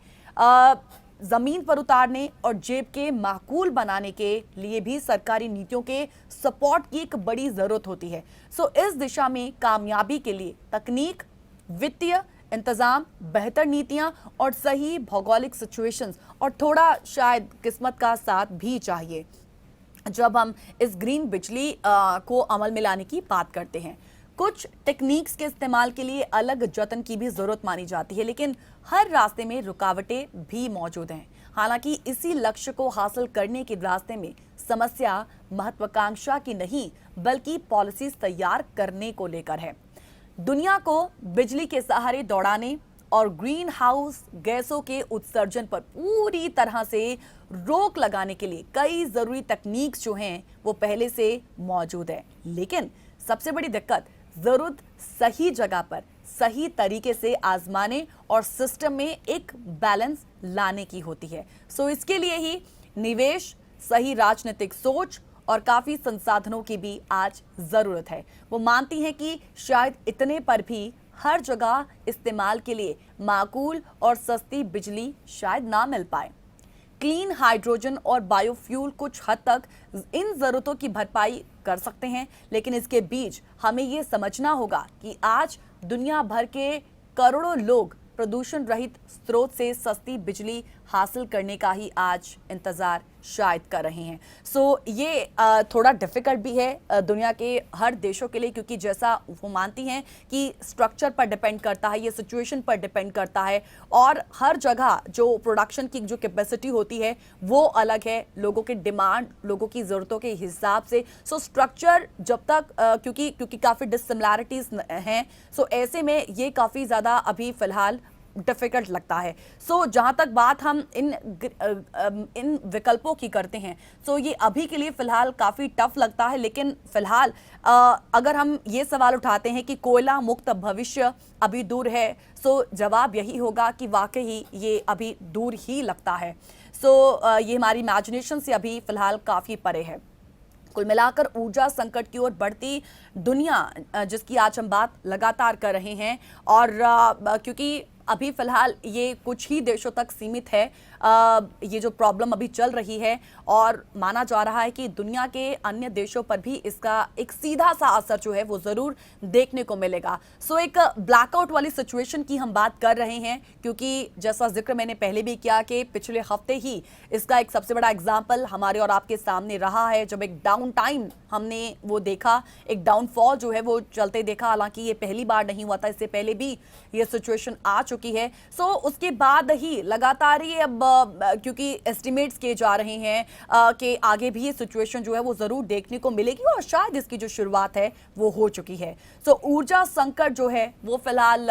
जमीन पर उतारने और जेब के माकूल बनाने के लिए भी सरकारी नीतियों के सपोर्ट की एक बड़ी जरूरत होती है। सो इस दिशा में कामयाबी के लिए तकनीक, वित्तीय इंतजाम, बेहतर नीतियां और सही भौगोलिक सिचुएशंस और थोड़ा शायद किस्मत का साथ भी चाहिए जब हम इस ग्रीन बिजली को अमल में लाने की बात करते हैं। कुछ टेक्निक्स के इस्तेमाल के लिए अलग जतन की भी जरूरत मानी जाती है, लेकिन हर रास्ते में रुकावटें भी मौजूद हैं। हालांकि इसी लक्ष्य को हासिल करने के रास्ते में समस्या महत्वाकांक्षा की नहीं बल्कि पॉलिसीज तैयार करने को लेकर है। दुनिया को बिजली के सहारे दौड़ाने और ग्रीन हाउस गैसों के उत्सर्जन पर पूरी तरह से रोक लगाने के लिए कई जरूरी तकनीक्स जो हैं वो पहले से मौजूद है, लेकिन सबसे बड़ी दिक्कत जरूरत सही जगह पर सही तरीके से आजमाने और सिस्टम में एक बैलेंस लाने की होती है। सो इसके लिए ही निवेश, सही राजनीतिक सोच और काफी संसाधनों की भी आज जरूरत है। वो मानती हैं कि शायद इतने पर भी हर जगह इस्तेमाल के लिए माकूल और सस्ती बिजली शायद ना मिल पाए। क्लीन हाइड्रोजन और बायोफ्यूल कुछ हद तक इन जरूरतों की भरपाई कर सकते हैं, लेकिन इसके बीच हमें ये समझना होगा कि आज दुनिया भर के करोड़ों लोग प्रदूषण रहित स्रोत से सस्ती बिजली हासिल करने का ही आज इंतजार शायद कर रहे हैं। सो ये थोड़ा डिफिकल्ट भी है दुनिया के हर देशों के लिए, क्योंकि जैसा वो मानती हैं कि स्ट्रक्चर पर डिपेंड करता है, ये सिचुएशन पर डिपेंड करता है और हर जगह जो प्रोडक्शन की जो कैपेसिटी होती है वो अलग है, लोगों के डिमांड, लोगों की ज़रूरतों के हिसाब से। सो स्ट्रक्चर जब तक क्योंकि काफ़ी डिससिमिलैरिटीज़ हैं, सो ऐसे में ये काफ़ी ज़्यादा अभी फ़िलहाल डिफिकल्ट लगता है। सो जहाँ तक बात हम इन विकल्पों की करते हैं, सो ये अभी के लिए फिलहाल काफ़ी टफ लगता है, लेकिन फिलहाल अगर हम ये सवाल उठाते हैं कि कोयला मुक्त भविष्य अभी दूर है, सो जवाब यही होगा कि वाकई ये अभी दूर ही लगता है। सो ये हमारी इमेजिनेशन से अभी फिलहाल काफ़ी परे है। कुल मिलाकर ऊर्जा संकट की ओर बढ़ती दुनिया जिसकी आज हम बात लगातार कर रहे हैं, और क्योंकि अभी फिलहाल ये कुछ ही देशों तक सीमित है ये जो प्रॉब्लम अभी चल रही है, और माना जा रहा है कि दुनिया के अन्य देशों पर भी इसका एक सीधा सा असर जो है वो ज़रूर देखने को मिलेगा। सो एक ब्लैकआउट वाली सिचुएशन की हम बात कर रहे हैं, क्योंकि जैसा जिक्र मैंने पहले भी किया कि पिछले हफ्ते ही इसका एक सबसे बड़ा एग्जाम्पल हमारे और आपके सामने रहा है, जब एक डाउन टाइम हमने वो देखा, एक डाउनफॉल जो है वो चलते देखा। हालांकि ये पहली बार नहीं हुआ था, इससे पहले भी ये सिचुएशन आ चुकी है। सो उसके बाद ही लगातार ये अब क्योंकि एस्टिमेट्स किए जा रहे हैं कि आगे भी ये सिचुएशन जो है वो जरूर देखने को मिलेगी, और शायद इसकी जो शुरुआत है वो हो चुकी है। सो ऊर्जा संकट जो है वो फिलहाल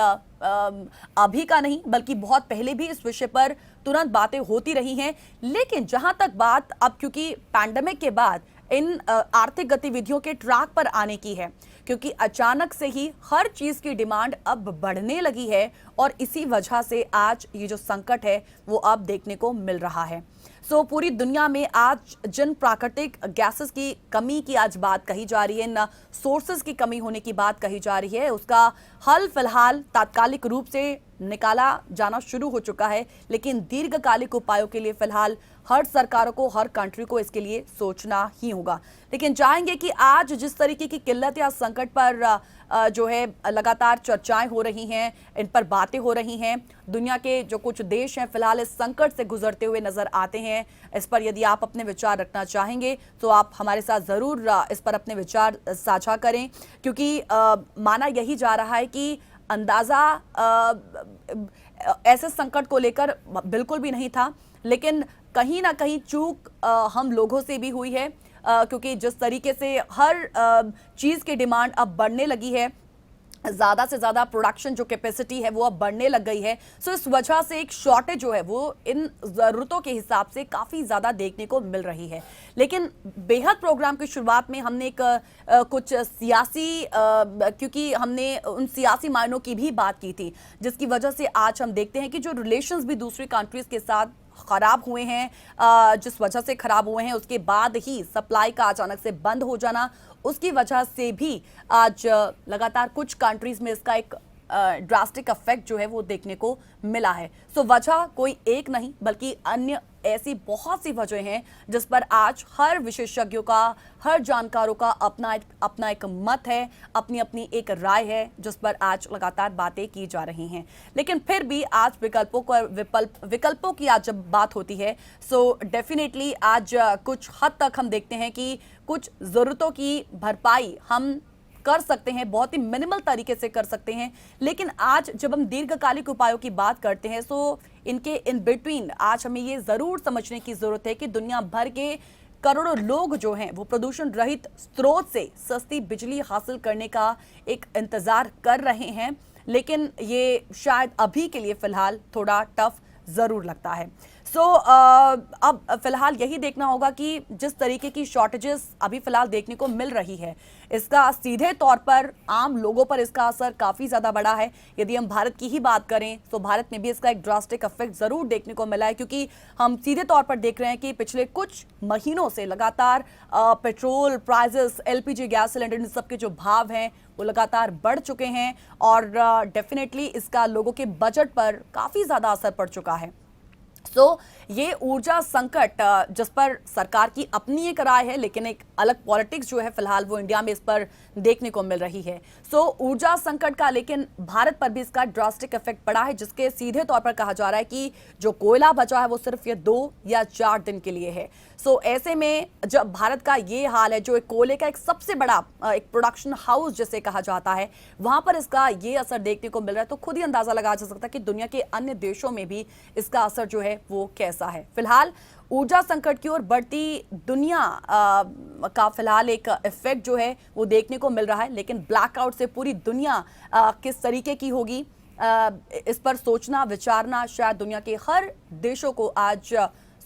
अभी का नहीं बल्कि बहुत पहले भी इस विषय पर तुरंत बातें होती रही हैं, लेकिन जहां तक बात अब क्योंकि पैंडेमिक के बाद इन आर्थिक गतिविधियों के ट्रैक पर आने की है, क्योंकि अचानक से ही हर चीज की डिमांड अब बढ़ने लगी है, और इसी वजह से आज ये जो संकट है वो अब देखने को मिल रहा है। सो पूरी दुनिया में आज जिन प्राकृतिक गैसेस की कमी की आज बात कही जा रही है, इन सोर्सेज की कमी होने की बात कही जा रही है, उसका हल फिलहाल तात्कालिक रूप से निकाला जाना शुरू हो चुका है, लेकिन दीर्घकालिक उपायों के लिए फिलहाल हर सरकारों को, हर कंट्री को इसके लिए सोचना ही होगा। लेकिन चाहेंगे कि आज जिस तरीके की किल्लत या संकट पर जो है लगातार चर्चाएं हो रही हैं, इन पर बातें हो रही हैं, दुनिया के जो कुछ देश हैं फिलहाल इस संकट से गुजरते हुए नजर आते हैं। इस पर यदि आप अपने विचार रखना चाहेंगे तो आप हमारे साथ ज़रूर इस पर अपने विचार साझा करें, क्योंकि माना यही जा रहा है कि अंदाज़ा ऐसे संकट को लेकर बिल्कुल भी नहीं था, लेकिन कहीं ना कहीं चूक हम लोगों से भी हुई है, क्योंकि जिस तरीके से हर चीज़ की डिमांड अब बढ़ने लगी है, ज़्यादा से ज़्यादा प्रोडक्शन जो कैपेसिटी है वो अब बढ़ने लग गई है। सो इस वजह से एक शॉर्टेज जो है वो इन ज़रूरतों के हिसाब से काफ़ी ज़्यादा देखने को मिल रही है। लेकिन बेहद प्रोग्राम की शुरुआत में हमने एक कुछ सियासी क्योंकि हमने उन सियासी मायनों की भी बात की थी, जिसकी वजह से आज हम देखते हैं कि जो रिलेशंस भी दूसरी कंट्रीज़ के साथ खराब हुए हैं, जिस वजह से खराब हुए हैं, उसके बाद ही सप्लाई का अचानक से बंद हो जाना, उसकी वजह से भी आज लगातार कुछ कंट्रीज में इसका एक ड्रास्टिक इफेक्ट जो है वो देखने को मिला है। सो वजह कोई एक नहीं बल्कि अन्य ऐसी बहुत सी वजह हैं जिस पर आज हर विशेषज्ञों का, हर जानकारों का अपना एक मत है, अपनी अपनी एक राय है, जिस पर आज लगातार बातें की जा रही हैं। लेकिन फिर भी आज विकल्पों की आज जब बात होती है, सो डेफिनेटली आज कुछ हद तक हम देखते हैं कि कुछ ज़रूरतों की भरपाई हम कर सकते हैं, बहुत ही मिनिमल तरीके से कर सकते हैं। लेकिन आज जब हम दीर्घकालिक उपायों की बात करते हैं, सो इनके इन बिटवीन आज हमें ये जरूर समझने की जरूरत है कि दुनिया भर के करोड़ों लोग जो हैं वो प्रदूषण रहित स्रोत से सस्ती बिजली हासिल करने का एक इंतजार कर रहे हैं। लेकिन ये शायद अभी के लिए फिलहाल थोड़ा टफ जरूर लगता है। सो अब फिलहाल यही देखना होगा कि जिस तरीके की शॉर्टेजेस अभी फिलहाल देखने को मिल रही है, इसका सीधे तौर पर आम लोगों पर इसका असर काफ़ी ज़्यादा बड़ा है। यदि हम भारत की ही बात करें तो भारत में भी इसका एक ड्रास्टिक इफेक्ट ज़रूर देखने को मिला है, क्योंकि हम सीधे तौर पर देख रहे हैं कि पिछले कुछ महीनों से लगातार petrol prices, LPG gas cylinder, इन सब के जो भाव हैं वो लगातार बढ़ चुके हैं और डेफिनेटली इसका लोगों के बजट पर काफ़ी ज़्यादा असर पड़ चुका है। सो ये ऊर्जा संकट जिस पर सरकार की अपनी एक राय है, लेकिन एक अलग पॉलिटिक्स जो है फिलहाल वो इंडिया में इस पर देखने को मिल रही है। सो ऊर्जा संकट का लेकिन भारत पर भी इसका ड्रास्टिक इफेक्ट पड़ा है, जिसके सीधे तौर पर कहा जा रहा है कि जो कोयला बचा है वो सिर्फ ये 2 या 4 दिन के लिए है। सो ऐसे में जब भारत का ये हाल है, जो एक कोयले का एक सबसे बड़ा एक प्रोडक्शन हाउस जिसे कहा जाता है, वहां पर इसका ये असर देखने को मिल रहा है, तो खुद ही अंदाजा लगाया जा सकता है कि दुनिया के अन्य देशों में भी इसका असर जो है वो कैसा है। फिलहाल ऊर्जा संकट की ओर बढ़ती दुनिया का फिलहाल एक इफेक्ट जो है वो देखने को मिल रहा है, लेकिन ब्लैकआउट से पूरी दुनिया किस तरीके की होगी, इस पर सोचना विचारना शायद दुनिया के हर देशों को आज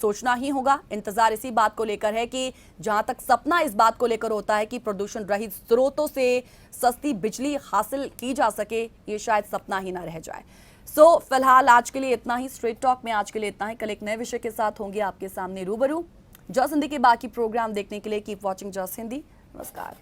सोचना ही होगा। इंतजार इसी बात को लेकर है कि जहां तक सपना इस बात को लेकर होता है कि प्रदूषण रहित स्रोतों से सस्ती बिजली हासिल की जा सके, ये शायद सपना ही ना रह जाए। सो फिलहाल आज के लिए इतना ही। स्ट्रेट टॉक में आज के लिए इतना ही। कल एक नए विषय के साथ होंगे आपके सामने रूबरू। जस हिंदी के बाकी प्रोग्राम देखने के लिए कीप वॉचिंग जस हिंदी। नमस्कार।